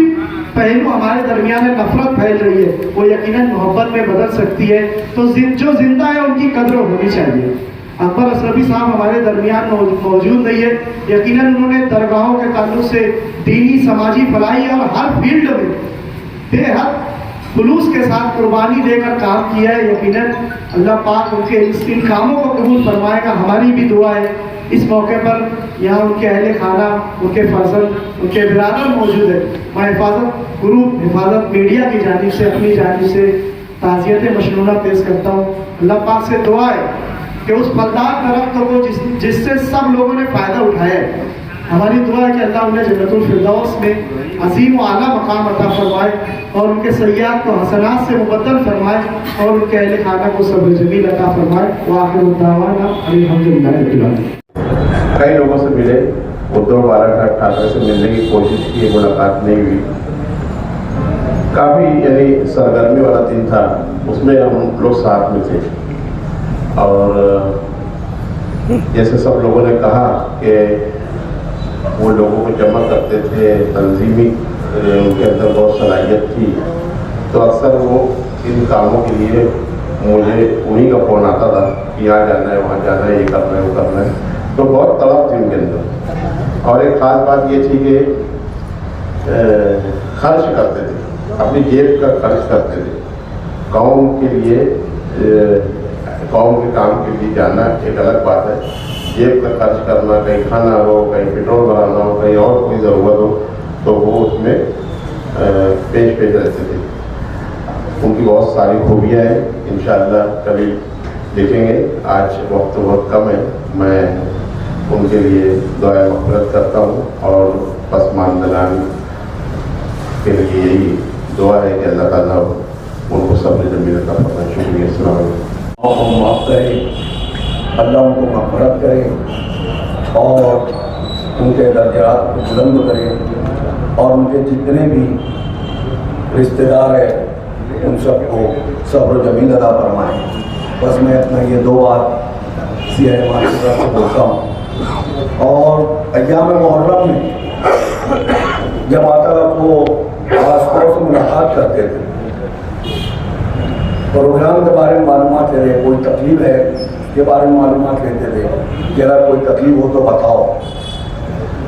[SPEAKER 2] पहलू हमारे दरमियान में नफरत फैल रही है वो यकीनन मोहब्बत में बदल सकती है। तो जो जिंदा है उनकी कद्र होनी चाहिए। अकबर अशरफी साहब हमारे दरमियान मौजूद नहीं है, यकीनन उन्होंने दरगाहों के ताल्लुक से दीनी, समाजी भलाई और हर फील्ड में बेहद खुलूस के साथ कुर्बानी देकर काम किया है। यकीनन अल्लाह पाक उनके इन कामों को कबूल फरमाएगा। हमारी भी दुआ है। इस मौके पर यहाँ उनके अहले खाना, उनके फर्जंद, उनके बिरादर मौजूद है। मैं हिफाजत ग्रुप, हिफाजत मीडिया की जानिब से, अपनी जानिब से ताज़ियत मशनूना पेश करता हूँ। अल्लाह पाक से दुआ है कि उस फलदार दरख्त को जिससे सब लोगों ने फ़ायदा उठाया है, हमारी दुआ है कि अल्लाह उन्हें जन्नतुल फिरदौस में अजीम व आला मकाम अता फरमाए और उनके सय्यात को हसनात से मुबद्दल फरमाए और उनके अहले खाना को सब्र जमील अता फरमाए। व आखिर दावाना अल्हम्दुलिल्लाह रब्बिल आलमीन।
[SPEAKER 6] कई लोगों से मिले, उद्धव बालाघाट ठाकरे से मिलने की कोशिश की, मुलाकात नहीं हुई। काफ़ी यानी सरगर्मी वाला दिन था, उसमें हम लोग साथ में थे और जैसे सब लोगों ने कहा कि वो लोगों को जमा करते थे, तंजीमी उनके अंदर बहुत सलाहियत थी, तो अक्सर वो इन कामों के लिए मुझे उन्हीं का फ़ोन आता था कि यहाँ जाना है, वहाँ जाना है, ये करना है, वो करना है, तो बहुत तलब थी उनके अंदर। और एक ख़ास बात ये थी कि खर्च करते थे, अपनी जेब का खर्च करते थे। कौम के लिए, कौम के काम के लिए जाना एक अलग बात है, जेब का खर्च करना, कहीं खाना हो, कहीं पेट्रोल भराना हो, कहीं और कोई ज़रूरत हो, तो वो उसमें पेश रहते थे। उनकी बहुत सारी खूबियाँ हैं, इंशाअल्लाह कभी देखेंगे। आज वक्त बहुत कम है, मैं उनके लिए दुआ मग़फ़िरत करता हूँ और पसमानदगान के लिए यही दुआ है कि अल्लाह ताला उनको सब्र जमील अता फरमाए। शुक्रिया। अस्सलाम वालेकुम।
[SPEAKER 8] और माफ़ करे, अल्लाह उनको मग़फ़िरत करे और उनके दर्जात को बुलंद करे और उनके जितने भी रिश्तेदार हैं उन सबको सब्र जमील अता फरमाए। बस मैं अपना ये दो बात सीआई मानी से बोलता हूँ। और अय्याम मुहर्रम में जब आता को खासतौर से मुलाकात करते थे, प्रोग्राम के बारे में मालूमात ले रहे, कोई तकलीफ है के बारे में मालूमात लेते थे कि अगर कोई तकलीफ हो तो बताओ।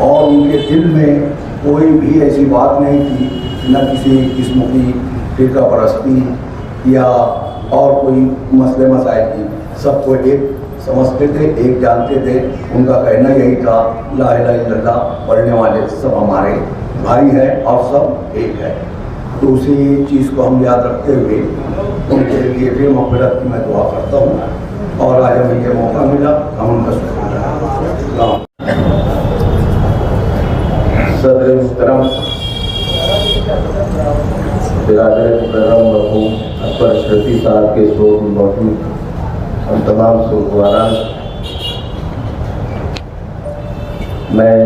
[SPEAKER 8] और उनके दिल में कोई भी ऐसी बात नहीं थी, न किसी किस्म की फ़िरका परस्ती या और कोई मसले मसाइल की। सबको एक समझते थे, एक जानते थे। उनका कहना यही था, ला इलाहा इल्लल्लाह पढ़ने वाले सब हमारे भाई हैं और सब एक है। तो उसी चीज़ को हम याद रखते हुए उनके लिए भी मग़फ़िरत की मैं दुआ करता हूँ। और आज हमें ये मौका मिला, हम उनका शुक्रिया।
[SPEAKER 6] सदर मुहतरम बिरादर मुकर्रम मरहूम अकबर अशरफी साहब के शोक में मौजूद हम तमाम शोकवारान, मैं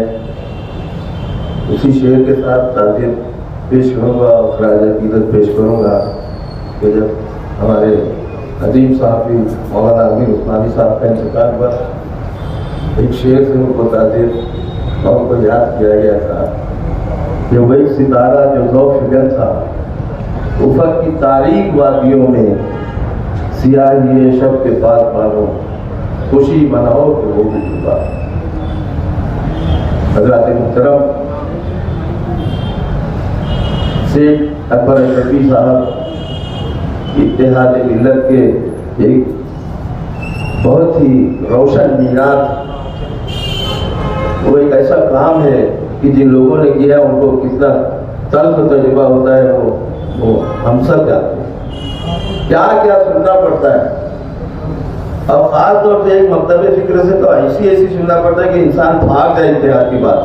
[SPEAKER 6] उसी शेर के साथ ताज़ियत पेश करूँगा और ख़राज अक़ीदत पेश करूँगा कि जब हमारे अजीम साहबी मौलाना अमीर उस्मानी साहब का इंतकाल हुआ, एक शेर से उनको ताज़ियत और उनको याद किया गया था कि वही सितारा जो ज़ौ फिगर था, उफ़क़ की तारीक वादियों में सियाही शब के पास मानो, खुशी मनाओ कि वो भी डूबा। हज़रत मुहतरम शेख अकबर अशरफी साहब इत्तेहाद मिल्लत के एक बहुत ही रोशन मीनार, वो एक ऐसा काम है कि जिन लोगों ने किया उनको कितना तल्ख़ तजुर्बा होता है वो हम सब जानते हैं। क्या क्या सुनना पड़ता है। अब ख़ास तौर से एक मकतब फ़िक्र से तो ऐसी सुनना पड़ता है कि इंसान भाग जाए इत्तेहाद की बात।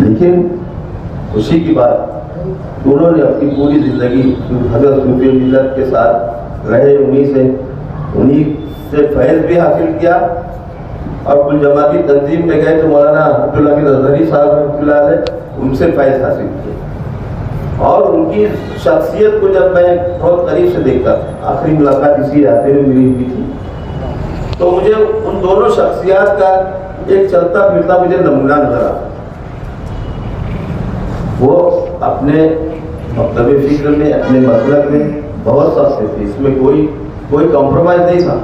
[SPEAKER 6] लेकिन खुशी की बात, उन्होंने अपनी पूरी ज़िंदगी हज़रत सूफी मिल्लत के साथ रहे, उन्हीं से फैज़ भी हासिल किया और कुल जमाती तंजीम में गए तो मौलाना अब्दुल हमीद अज़हरी साहब रहमतुल्लाह अलैह उनसे फैज़ हासिल किया। और उनकी शख्सियत को जब मैं बहुत करीब से देखता, आखिरी मुलाकात इसी रास्ते में मिली हुई थी, तो मुझे उन दोनों शख्सियत का एक चलता फिरता मुझे नमूना नजर आता। वो अपने मकतब फ़िक्र में, अपने मसलक में बहुत सख्त थे, इसमें कोई कॉम्प्रोमाइज़ नहीं था।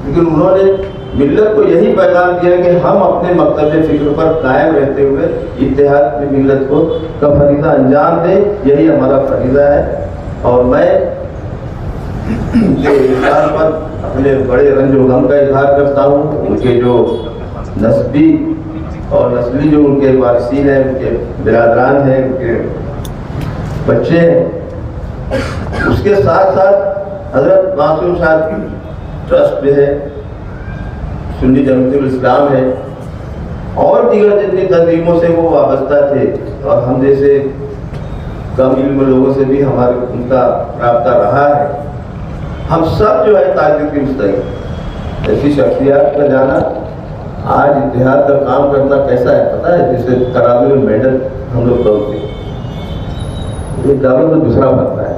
[SPEAKER 6] लेकिन उन्होंने मिल्लत को यही पैगाम दिया कि हम अपने मकतब फ़िक्र पर कायम रहते हुए इत्तेहाद की मिल्लत को का फरीज़ा अंजाम दें, यही हमारा फरीज़ा है। और मैं उनके इज़हार पर अपने बड़े रंज व गम का इज़हार करता हूँ। उनके जो नस्बी और नस्ली जो उनके वारिसीन हैं, उनके बिरादरान हैं, उनके बच्चे हैं, उसके साथ साथ हज़रत मासूम साहब की ट्रस्ट जो है, सुन्नी जमीयतुल इस्लाम है, और दीगर जितनी तंजीमों से वो वाबस्ता थे और हम जैसे कम इल्म लोगों से भी हमारे उनका राब्ता रहा है। हम सब जो है ताकत की मुस्तैद ऐसी शख्सियात का जाना, आज इतिहाद का काम करना कैसा है पता है? जैसे करावे में मेडल हम लोग बोलते हैं, एक डालो तो दूसरा बनता है,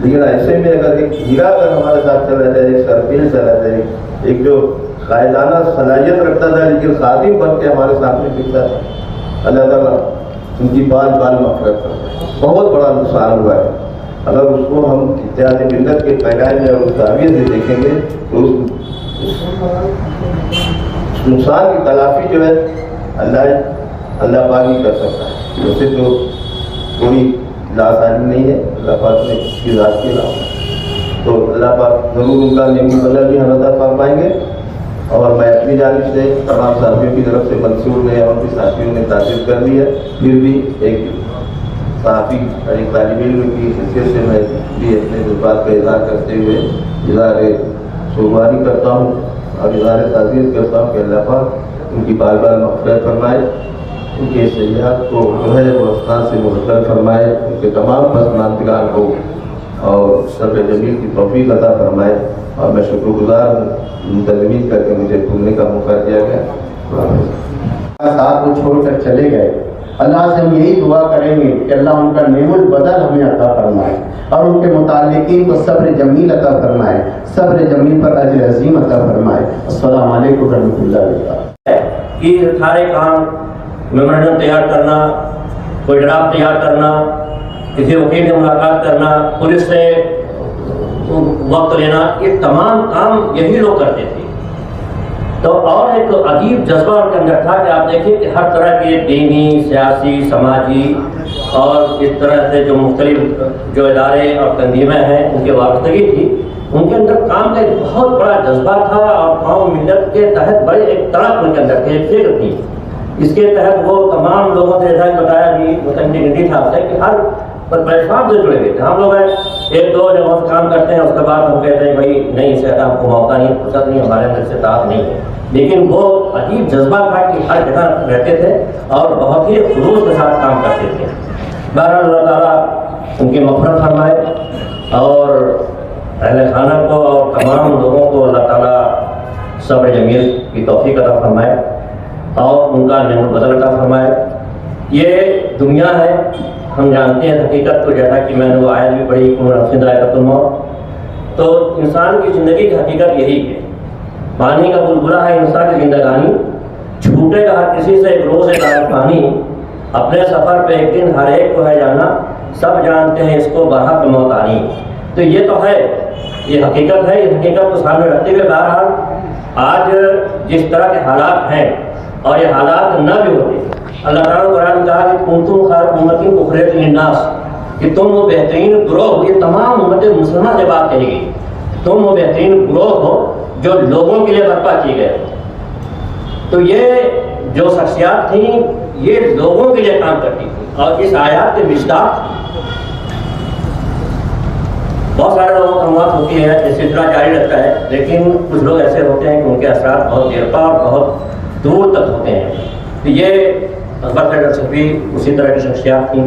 [SPEAKER 6] लेकिन ऐसे में अगर एक हीरा अगर हमारे साथ चला जाए, एक सरपेल चला जाए, एक जो कायदाना सलाहियत रखता था लेकिन खादिम बन के हमारे सामने दिखता था, अल्लाह ताला उनकी बाल बाल मफ़रत कर, बहुत बड़ा नुकसान हुआ है। अगर उसको हम इत्तेहाद मिल्लत के पैगाम में और उस दाविये से देखेंगे तो उस नुकसान की तलाफी जो है अल्लाह पाक ही कर सकता है। वैसे तो कोई लासानी नहीं है, अल्लाह पाक ने इसकी ज़ात के अलावा, तो अल्लाह पाक ज़रूर उनका नेमत बदला भी हम अता फरमाएंगे। और मैं अपनी जानिब से तमाम साथियों की तरफ से मंसूर ने और भी साथियों ने तारीफ कर दी है, फिर भी एक साथी और एक तालिब इल्म की हैसियत से मैं भी अपने जज्बात का इज़हार करते हुए इज़हार शुक्रगुज़ारी करता हूँ और इज़हार ताज़ियत करता हूँ कि अल्लाह पाक उनकी बार बार मग़फ़िरत फरमाए, उनके सयाहत को जो है वो आसमान से मुबद्दल फरमाए, उनके तमाम पसमानदगान को और सब्र जमील की तौफ़ीक़ अता फरमाए। और मैं शुक्रगुज़ार हूँ तजमीज़ करके मुझे भूलने का मौका दिया गया।
[SPEAKER 9] साथ वो छोड़कर चले गए। अल्लाह से हम यही दुआ करेंगे कि अल्लाह उनका नेमुल बदल हमें अता फरमाए और उनके मुताल्लिकीन को सब्र जमील अता फरमाए, सब्र जमील पर अजर अज़ीम अता फरमाए। अस्सलामु अलैकुम रहमतुल्लाहि व बरकातहू।
[SPEAKER 10] कि सारे काम मेमोरेंडम तैयार करना, कोई ड्राफ्ट तैयार करना, किसी वकील से मुलाकात करना, पुलिस से वक्त लेना, ये तमाम काम यही लोग करते थे। तो और एक अजीब जज्बा उनके अंदर था कि आप देखिए कि हर तरह के दीनी, सियासी, समाजी और इस तरह से जो मुख्तलिफ जो इदारे और तंजीमें हैं उनके वाबस्तगी थी, उनके अंदर काम का एक बहुत बड़ा जज्बा था और कौम मिल्लत के तहत बड़े एक तरफ उनके अंदर थे, एक फिक्र थी। इसके तहत वो तमाम लोगों से ऐसा बताया कि मतलब था कि हर पर प्लेटफॉर्म से जुड़े हुए थे। हम लोग एक दो जगहों से काम करते हैं, उसके बाद हम कहते हैं भाई नहीं, इसे हमको मौका नहीं, फुर्सत नहीं, हमारे अंदर से ताकत नहीं है। लेकिन वो अजीब जज्बा था कि हर जगह रहते थे और बहुत ही खुलूस के साथ काम करते थे। बहरहाल अल्लाह ताला उनकी मग़फ़िरत फरमाए और अहले खाना को और तमाम लोगों को अल्लाह ताला सब्र जमील की तौफ़ीक़ अता फरमाए और उनका नेमत बदल अता फरमाए। ये दुनिया है, हम जानते हैं हकीकत को, जैसा कि मैंने वो आयत भी पढ़ी तो इंसान की ज़िंदगी की हकीकत यही है। पानी का बुलबुला है इंसान की जिंदगानी, छूटेगा हर किसी से एक रोज़ एक पानी, अपने सफ़र पे एक दिन हर एक को है जाना, सब जानते हैं इसको बरहा पे मौत आनी। तो ये तो है, ये हकीकत है। इस हकीकत को सामने रखते हुए बहरहाल आज जिस तरह के हालात हैं और ये हालात न भी होते, अल्लाह ताला ने कुरान कहा कि कुंतुम खैर उम्मतिन उखरिजत लिन्नास, कि तुम वो बेहतरीन ग्रोह, ये तमाम उम्मत मुसलमान से बात कही गई, तुम वो बेहतरीन ग्रोह हो जो लोगों के लिए बर्पा की गए। तो ये जो शख्सियात थी ये लोगों के लिए काम करती थी और इस आयत के मिस्दाक बहुत सारे लोगों का मौत होती है, ये सिलसिला जारी रहता है, लेकिन कुछ लोग ऐसे होते हैं कि उनके असरात बहुत देरपा और बहुत दूर तक होते हैं। तो ये अकबर सैयद सूफी उसी तरह की शख्सियात थी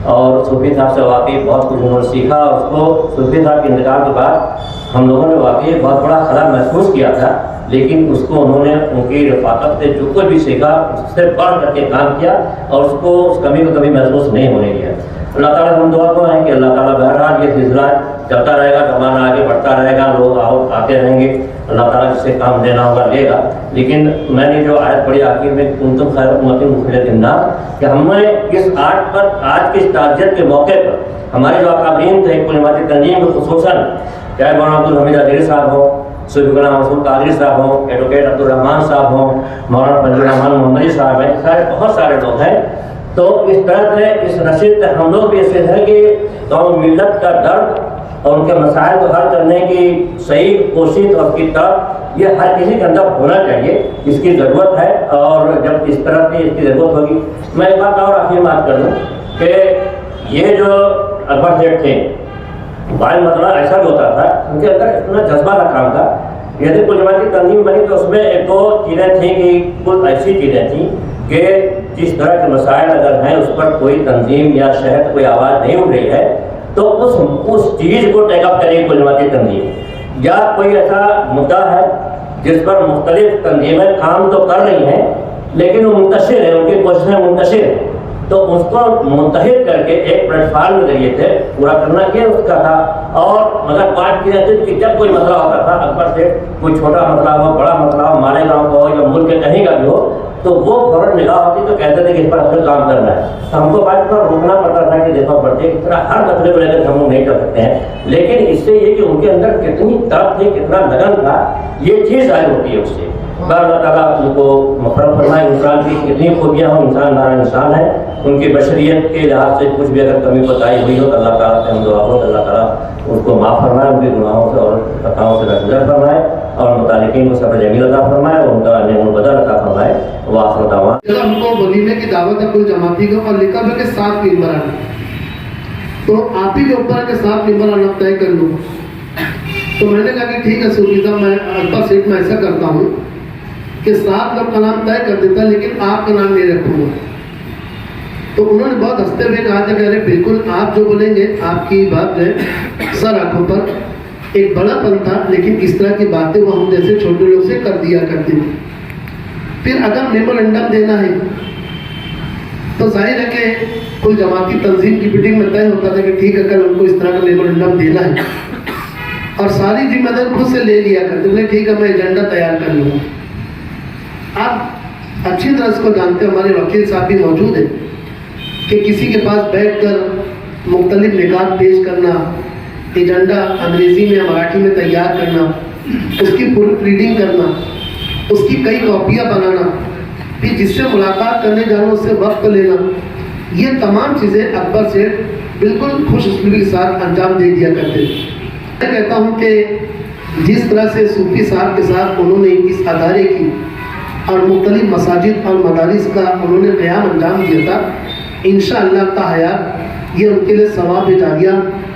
[SPEAKER 10] और सूफी साहब से वाकई बहुत कुछ उन्होंने सीखा। उसको सूफी साहब के इंतकाल के बाद हम लोगों ने वाकई बहुत बड़ा खला महसूस किया था, लेकिन उसको उन्होंने उनकी रफ़ाकत से जो कुछ भी सीखा उससे बढ़ करके काम किया और उसको उस कमी को कभी महसूस नहीं होने दिया। अल्लाह ताला हम दुआ को हैं कि अल्लाह ताला बहरहाल ये सिलसिला चलता रहेगा, ज़माना आगे बढ़ता रहेगा, लोग आते रहेंगे, अल्लाह ताला जिससे काम लेना होगा लेगा। लेकिन मैंने जो आयत पढ़ी आखिर में कुंतुम खैर उम्मतिन उखरिजत लिन्नास, कि हमें इस आयत पर आज की ताज़ियत के मौके पर हमारे जो अकाबरीन थे कुल तंजीम में खुसूसन चाहे मौलाना अब्दुल हमीद अदीरी साहब हो, सूफी गुलाम मसूद कादरी साहब हो, एडवोकेट अब्दुल रहमान साहब हो, मौलाना फजल रहमान मोहम्मदी साहब हैं, सारे बहुत सारे लोग हैं। तो इस तरह से इस नसीब से हम लोग भी ऐसे हैं कि कौम मिल्लत का दर्द और उनके मसाइल को हल करने की सही कोशिश और की तरफ ये हर किसी के अंदर होना चाहिए, इसकी ज़रूरत है। और जब इस तरह की इसकी ज़रूरत होगी, मैं एक बात और आखिर बात कर लूँ कि ये जो अकबर सेठ थे, बाल मतलब ऐसा भी होता था, उनके अंदर इतना जज्बा का काम था यदि कुल जमाती तंजीम बनी तो उसमें एक दो चीज़ें थी कि कुछ ऐसी चीज़ें थी कि जिस तरह के मसाइल अगर हैं उस पर कोई तंजीम या शहर कोई आवाज़ नहीं उठ रही है तो उस चीज़ को टेकअप करेगी कुल जमाती तंजीम। या कोई ऐसा मुद्दा है जिस पर मुख्तलिफ तंजीमें काम तो कर रही हैं लेकिन वो मुंतशिर है, उनकी कोशिशें मुंतशिर है, तो उसको मुंतहिद करके एक प्लेटफार्म के जरिए से पूरा करना ये उसका था। और मगर बात की जाती थी कि जब कोई मसला होता था अकबर से, कोई छोटा मसला हो, बड़ा मसला हो, हमारे गाँव का हो या मुल्क के कहीं का भी हो, तो वो फौरन निगाह होती तो कहते थे कि इस पर अपने काम करना है। तो हमको बात पर रोकना पड़ता था कि देखो पड़ते इस तरह हर मसले को लेकर हम लोग नहीं कर सकते हैं, लेकिन इससे ये कि उनके अंदर कितनी तड़प थी, कितना लगन था, ये चीज़ जाहिर होती है उससे। अल्लाह ताला उनको मफ़रत फरमाए, इंसान की कितनी खूबियाँ हो, इंसान हमारा इंसान है, उनकी बशरियत के लिहाज से कुछ भी अगर कमी बताई हुई हो तो अल्लाह ताला से हम दुआ हो, अल्लाह ताला उसको माफ़ फरमाए, उनके गुनाहों से और खताओं से दरगुजर फरमाए और मुतालिकीन को सब्र जमील अता फरमाए और उनका नेमत बदल अता फरमाए। वाखिर दावा
[SPEAKER 11] हमको वलीमे की दावत है कुल जमाती को और लिखा है कि 7 मेंबर आना, तो आप ही के ऊपर के 7 मेंबर आना तय कर लो। तो मैंने कहा कि ठीक है सूफी साहब, मैं अकबर सेठ में ऐसा करता हूँ कि 7 लोग का नाम तय कर देता लेकिन आपका नाम नहीं रखूँगा। तो उन्होंने बहुत हंसते हुए कहा था कि अरे बिल्कुल आप जो बोलेंगे आपकी बात है, सर आंखों पर एक बड़ापन था, लेकिन इस तरह की बातें वो हम जैसे छोटे लोग से कर दिया करते थे। फिर अगर मेमोरेंडम देना है तो जाहिर है कि कुल जमाती तंजीम की मीटिंग में तय होता था कि ठीक है कल उनको इस तरह का मेमोरेंडम देना है और सारी जिम्मेदारी खुद से ले लिया करते थे। ठीक है मैं एजेंडा तैयार कर लूँगा। आप अच्छी तरह इसको जानते हैं, हमारे वकील साहब भी मौजूद हैं कि किसी के पास बैठकर मुख्तलिफ निकात पेश करना, एजेंडा अंग्रेज़ी में या मराठी में तैयार करना, उसकी प्रूफ रीडिंग करना, उसकी कई कॉपियाँ बनाना, फिर जिससे मुलाकात करने जाना उससे वक्त लेना, ये तमाम चीज़ें अकबर से बिल्कुल खुश उसलूबी के साथ अंजाम दे दिया करते थे। मैं कहता हूँ कि जिस तरह से सूफी साहब के साथ उन्होंने इस अदारे की और मुख्तलिफ मसाजिद और मदारिस का उन्होंने क़याम अंजाम दिया था, इंशाअल्लाह ताला ये उनके लिए सवाब जारिया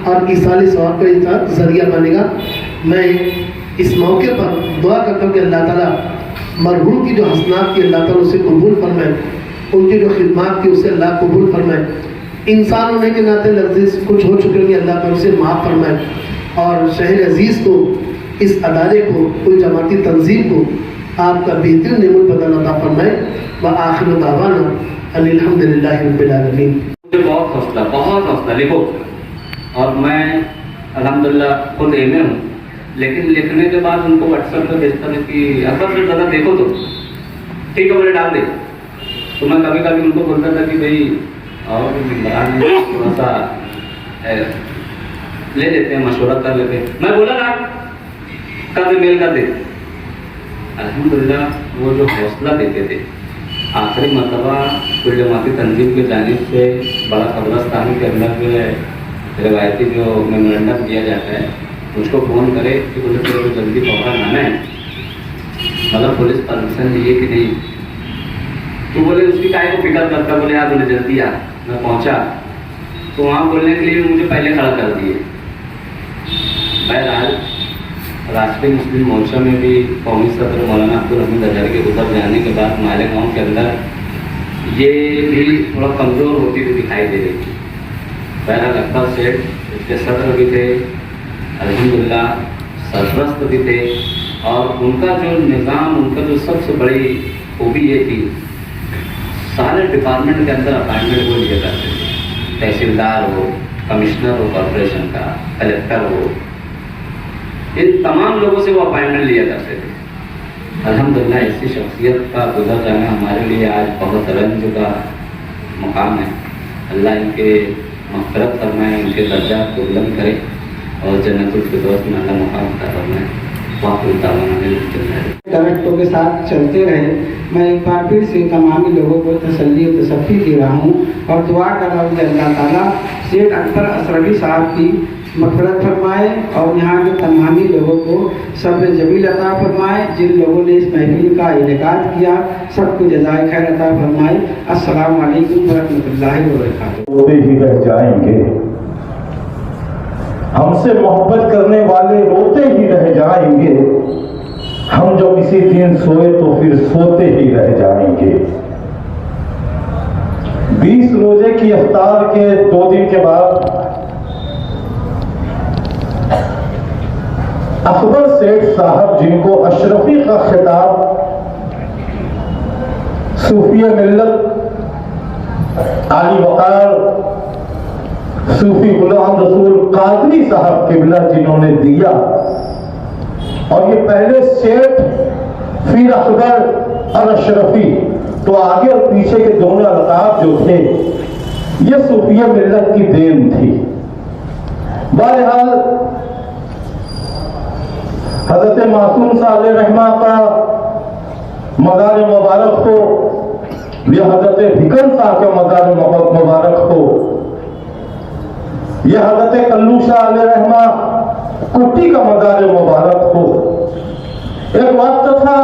[SPEAKER 11] और ईसाली सवाब का ज़रिया बनेगा। मैं इस मौके पर दुआ करता हूँ कि अल्लाह ताला मरहूम की जो हसनात की अल्लाह ताला उसे कबूल फरमाए, उनकी जो खिदमत की उसे अल्लाह कबूल फरमाए, इंसान होने के नाते लफ्ज़ कुछ हो चुके होंगे अल्लाह ताला उसे माफ़ फरमाए और शहर अजीज़ को, इस अदारे को, कुल जमाती तंजीम को आपका बेहतरीन नेमत बदल अता फरमाए। व आखिर दावाना अल्हम्दुलिल्लाहि रब्बिल आलमीन।
[SPEAKER 7] मुझे बहुत हौसला लिखो, और मैं अल्हम्दुलिल्लाह खुद एम हूँ, लेकिन लिखने के बाद उनको व्हाट्सएप पर भेजता था कि अकबर से ज़रा देखो तो ठीक है, मुझे डाल दे। तो मैं कभी कभी उनको बोलता था कि भाई और थोड़ा सा ले लेते हैं, मशवरा कर लेते हैं। मैं बोला ना कर दे, मेल कर दे। अल्हम्दुलिल्लाह वो जो हौसला देते थे, आखिरी मरतबा कुल जमाती तंजीम की जानिब से बड़ा कब्रस्तान के अंदर जो है रिवायती जो मेमोरेंडम दिया जाता है, मुझको फ़ोन करे कि बोले तो जल्दी फौरन आना है, मतलब पुलिस परमिशन दिए कि नहीं। तो बोले उसकी काय को फिक्र करता, बोले यार बोले जल्दी आ। मैं पहुंचा तो वहाँ बोलने के लिए मुझे पहले खड़ा कर दिए। बहरहाल राष्ट्रीय मुस्लिम मोर्चा में भी कौमी सदर मौलाना अब्दुल हमीद अजहर के गुजर जाने के बाद मालेगांव के अंदर ये भी थोड़ा कमज़ोर होती हुई दिखाई दे रही थी। बहरहाल अकबर सेठ उसके सदर भी थे, अल्हम्दुलिल्लाह सरपरस्त भी थे, और उनका जो निज़ाम, उनका जो सबसे बड़ी खूबी ये थी, सारे डिपार्टमेंट के अंदर अपॉइंटमेंट वो लिया करते थे। तहसीलदार हो, कमिश्नर हो कॉरपोरेशन का, कलेक्टर हो, इन तमाम लोगों से वो अपॉइंटमेंट लिया करते थे। अल्हम्दुलिल्लाह ऐसी शख्सियत का गुजर जाना हमारे लिए आज बहुत रंज का मुकाम है। अल्लाह इनके मग़फ़िरत फरमाए, इनके दर्जात को बुलंद करे और जन्नतुल फिरदौस में अल्लाह मुकाम अता फरमाए।
[SPEAKER 2] डायरेक्टरों के साथ चलते रहे। मैं एक बार फिर से तमामी लोगों को तसल्ली और तसफ़ी दे रहा हूँ और दुआ कर रहा हूँ कि अल्लाह ताला सेठ अकबर असरफी साहब की मग़फ़िरत फरमाए और यहाँ के तमामी लोगों को सब्र जमील अता फरमाए। जिन लोगों ने इस महफिल का इनेकाद किया सबको जज़ाए खैर अता फरमाए। अस्सलामु अलैकुम व रहमतुल्लाहि व बरकातुहू।
[SPEAKER 6] रोते ही रह जाएंगे, हमसे मोहब्बत करने वाले रोते ही रह जाएंगे,
[SPEAKER 12] हम जब किसी दिन सोए तो फिर सोते ही रह जाएंगे। 20 रोजे की इफ्तार के 2 दिन के बाद अकबर सेठ साहब, जिनको अशरफी का खिताब सूफी मिल्लत आली वकार सूफी गुलाम रसूल कादरी साहब किबला जिन्होंने दिया, और ये पहले सेठ फिर अकबर और अशरफी, तो आगे और पीछे के दोनों अलकाब जो थे ये सूफिया मिल्लत की देन थी। बहरहाल हजरत मासूम सा रहमा का मज़ार मुबारक हो या हजरत भिकन साहब का मज़ार मुबारक हो या हजरत कल्लू शाह रहमा कुट्टी का मज़ार मुबारक हो। एक वक्त था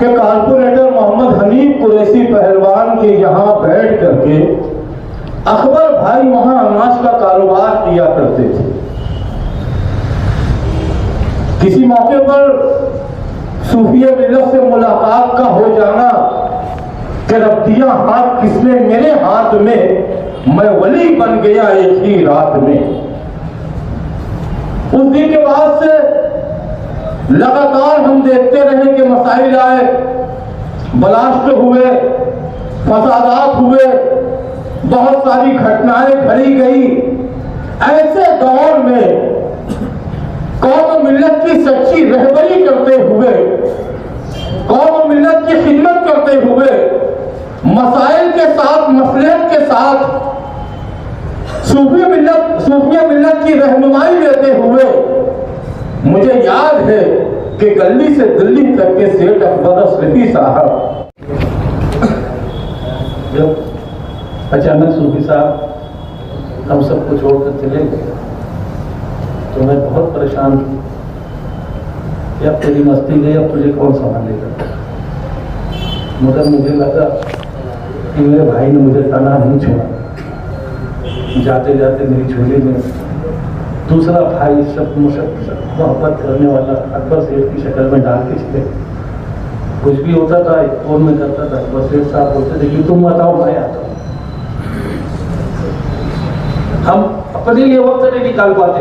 [SPEAKER 12] कि कारपोरेटर मोहम्मद हनीफ कुरैशी पहलवान के यहाँ बैठ करके अकबर भाई वहां अनाज का कारोबार किया करते थे। किसी मौके पर सूफिया मिल्लत से मुलाकात का हो जाना कि रब दिया हाथ किसने मेरे हाथ में, मैं वली बन गया एक ही रात में। उस दिन के बाद से लगातार हम देखते रहे कि मसाइल आए, ब्लास्ट हुए, फसादात हुए, बहुत सारी घटनाएं घड़ी गई। ऐसे दौर में कौम मिल्लत की सच्ची रहबरी करते हुए, कौम मिल्लत की खिदमत करते हुए, मसाइल के साथ, मसलहत के साथ सूफिया मिल्लत की रहनुमाई लेते हुए मुझे याद है कि गली से दिल्ली तक के सेठ अकबर अशरफी साहब जब अचानक सूफी साहब हम सबको छोड़कर चले गए तो मैं बहुत परेशान थी। अब तेरी मस्ती गई, अब तुझे कौन संभालेगा। मगर मुझे लगा कि मेरे भाई ने मुझे तना नहीं छोड़ा। जाते जाते मेरी झोली में दूसरा भाई सब मोहब्बत करने वाला अकबर सेठ की शक्ल में डाल के चले। कुछ भी होता था फोन में करता था, अकबर सेठ साहब बोलते थे कि तुम बताओ मैं आता हूँ। हम अपने लिए वक्त नहीं निकाल पाते,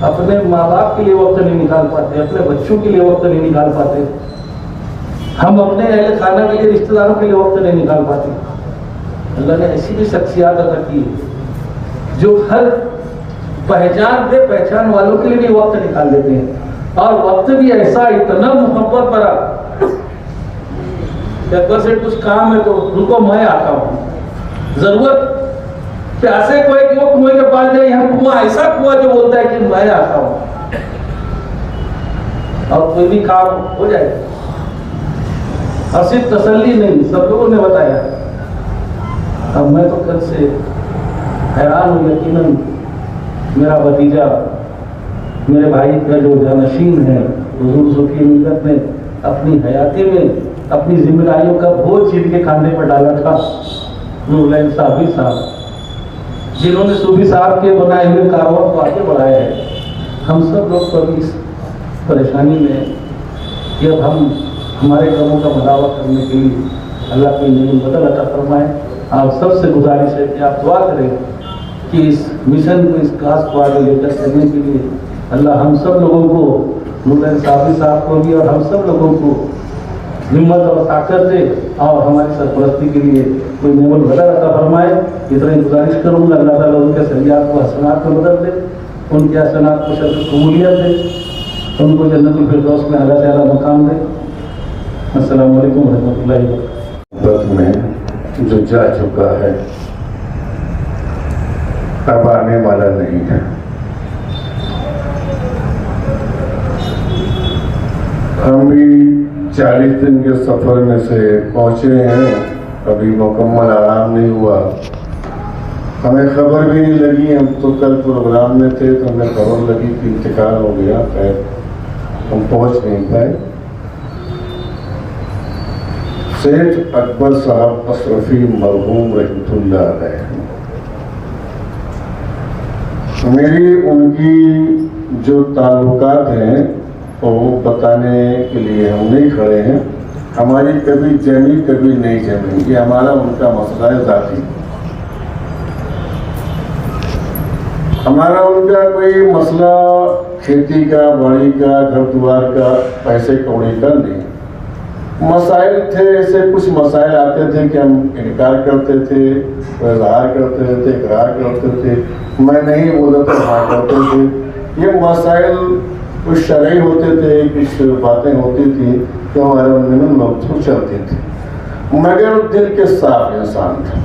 [SPEAKER 12] अपने माँ बाप के लिए वक्त नहीं निकाल पाते, अपने बच्चों के लिए वक्त नहीं निकाल पाते, हम अपने अहले खाना के लिए, रिश्तेदारों के लिए वक्त नहीं निकाल पाते। अल्लाह ने ऐसी भी शख्सियत अदा की जो हर पहचान दे, पहचान वालों के लिए भी वक्त निकाल देते हैं। और वक्त भी ऐसा इतना मोहब्बत भरा, अकबर से कुछ काम है तो रुको मैं आता हूँ। जरूरत प्यासे कोई कि वो कुएं के पास जाए, यहाँ कुआं ऐसा कुआं जो बोलता है कि मैं आता हूँ, और कोई भी काम हो जाए। और सिर्फ तसल्ली नहीं, सब लोगों ने बताया। अब मैं तो कल से हैरान हूँ। यकीनन मेरा भतीजा, मेरे भाई का जो जानशीन है, हुजूर सूफी मिल्लत ने अपनी हयाती में अपनी जिम्मेदारियों का बोझ जिनके खाने पर डाला था, नूरलैन साहबी साहब, जिन्होंने सूफी साहब के बनाए हुए कारोबार को आगे बढ़ाया है। हम सब लोग तो अभी इस परेशानी में कि अब हम हमारे कामों का बढ़ावा करने के लिए अल्लाह की नेम बदल अता फरमाए। आप सबसे गुजारिश है कि आप दुआ करें कि इस मिशन को, इस काज को आगे लेकर चलने के लिए अल्लाह हम सब लोगों को, नूरलैन साहबी साहब को भी और हम सब लोगों को हिम्मत और ताकत दे और हमारी सरपरस्ती के लिए कोई नेमल बदल अता फरमाए। इतना ही गुजारिश करूँगा। अल्लाह ताला उनके सैयाद को हसनात में बदल दे, उनके हसनात को शर्त कबूलियत दे, उनको जन्नतुल फिरदौस में आला से आला मकाम दे। अस्सलाम वालेकुम रहमतुल्लाहि व बरकातहू।
[SPEAKER 6] में जो जा चुका है अब आने वाला नहीं है। हम भी 40 दिन के सफर में से पहुंचे हैं, अभी मुकम्मल आराम नहीं हुआ। हमें खबर भी नहीं लगी, हम तो कल प्रोग्राम में थे तो हमें खबर लगी कि इंतकाल हो गया। खैर हम पहुंच नहीं पाए। सेठ अकबर साहब अशरफी मरहूम रहमतुल्लाह अलैह, मेरी उनकी जो ताल्लुकात हैं वो बताने के लिए हम नहीं खड़े हैं। हमारी कभी जमी कभी नहीं जमी, ये हमारा उनका मसला है जाती। हमारा उनका कोई मसला खेती का, बाड़ी का, घर द्वार का, पैसे कौड़ी का नहीं। मसाइल थे, ऐसे कुछ मसाइल आते थे कि हम इनकार करते थे, इजहार करते थे, इकरार करते थे, मैं नहीं बोला तो हाँ करते थे। ये मसाइल कुछ शरई होते थे, कुछ बातें होती थी तो हमारे उनमें मकसूद चलती थी, मगर दिल के साफ इंसान था।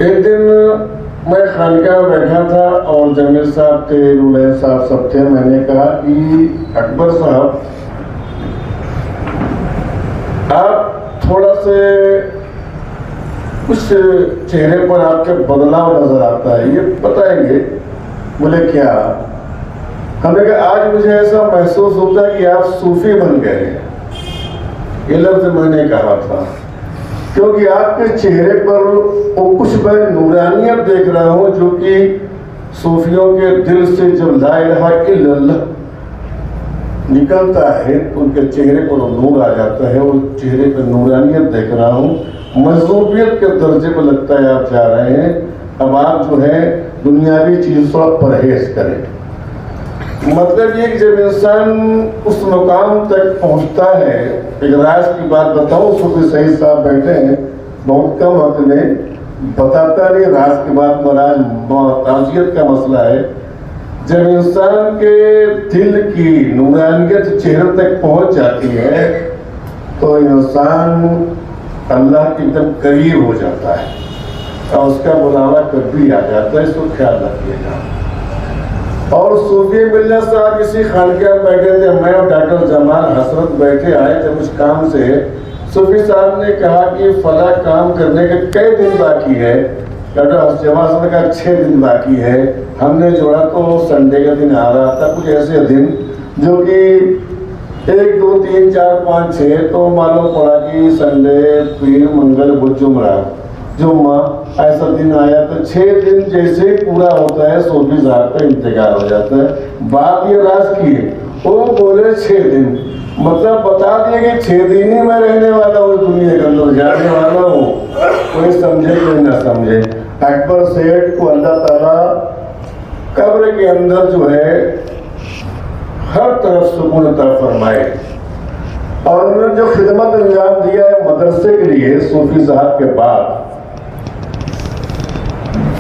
[SPEAKER 6] एक दिन मैं खानका में बैठा था और जमीर साहब थे, रुलैन साहब सब थे। मैंने कहा कि अकबर साहब, आप थोड़ा से कुछ चेहरे पर आपके बदलाव नजर आता है, ये बताएंगे? बोले क्या? हमने कहा आज मुझे ऐसा महसूस होता है कि आप सूफी बन गए हैं। ये लफ्ज मैंने कहा था क्योंकि आपके चेहरे पर वो कुछ मैं नूरानियत देख रहा हूँ जो कि सूफियों के दिल से जब ला इलाहा इल्लल्लाह निकलता है तो उनके चेहरे पर नूर आ जाता है। वो चेहरे पर नूरानियत देख रहा हूँ, मजलूबियत के दर्जे पर लगता है आप जा रहे हैं। अब आप जो है दुनियावी चीज़ों से परहेज करें। मतलब ये कि जब इंसान उस मुकाम तक पहुंचता है, एक राज की बात बताऊं, सूफी सईद साहब बैठे हैं, बहुत कम वक्त में बताता नहीं राज की बात, महाराज ताजियत का मसला है। जब इंसान के दिल की नूरानियत चेहरे तक पहुंच जाती है तो इंसान अल्लाह के एकदम करीब हो जाता है और उसका बुलावा कभी आ जाता है। इसको ख्याल रखिएगा। और सूफी मिल्ला साहब इसी खानका में बैठे थे, मैं और डॉक्टर जमाल हसरत बैठे आए थे कुछ काम से। सूफी साहब ने कहा कि फला काम करने के कई दिन बाकी है। डॉक्टर जमाल ने कहा 6 दिन बाकी है। हमने जोड़ा तो संडे का दिन आ रहा था, कुछ ऐसे दिन जो कि 1, 2, 3, 4, 5, 6 तो मालूम पड़ा कि संडे, पीर, मंगल, बुध, जुम्मा ऐसा दिन आया तो 6 दिन जैसे पूरा होता है सूफी साहब का इंतकाल हो जाता है। बात ये राज की है, वो बोले 6 दिन, मतलब बता दिए कि 6 दिन ही मैं रहने वाला हूँ, दुनिया के अंदर जाने वाला हूँ। कोई समझे कोई ना समझे। अकबर सेठ को अल्लाह ताला कब्र के अंदर जो है हर तरफ सुकून अता फरमाए। और उन्होंने जो खिदमत अंजाम दिया है मदरसे के लिए सूफी साहब के बाद,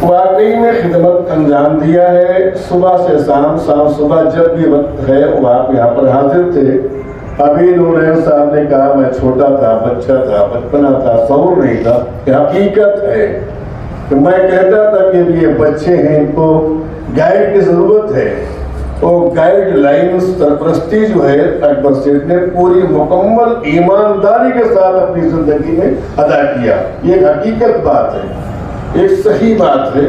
[SPEAKER 6] वाकई में खिदमत अंजाम दिया है। सुबह से शाम, शाम सुबह जब भी वक्त है वो आप यहाँ पर हाजिर थे। अभी नूरैन साहब ने कहा मैं छोटा था, बच्चा था, बचपना था, शऊर नहीं था। ये हकीकत है। तो मैं कहता था कि ये बच्चे हैं, इनको गाइड की जरूरत है। वो गाइड लाइन सरपरस्ती जो है अकबर सेठ ने पूरी मुकम्मल ईमानदारी के साथ अपनी जिंदगी में अदा किया। ये हकीकत बात है, एक सही बात है।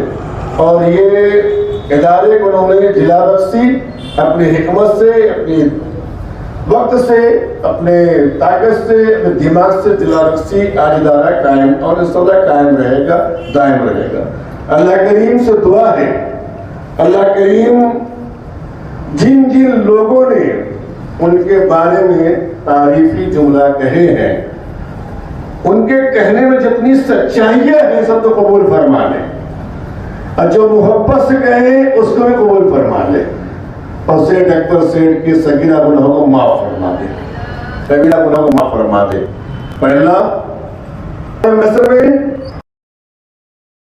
[SPEAKER 6] और ये इदारे को उन्होंने जिला बख्शी अपनी हिकमत से, अपनी वक्त से, अपने ताकत से, अपने दिमाग से जिला बख्शी आज इदारा कायम और इंशाअल्लाह कायम रहेगा, दायम रहेगा। अल्लाह करीम से दुआ है, अल्लाह करीम जिन जिन लोगों ने उनके बारे में तारीफी जुमला कहे हैं, उनके कहने में जितनी सच्चाइयां हैं सब तो कबूल फरमा ले, और जो मोहब्बत से कहे उसको भी कबूल फरमा ले। और सेठ अकबर सेठ की सगीरा गुनाहों को माफ फरमा दे, कबीरा गुनाहों को माफ फरमा दे। पहला मिस्र में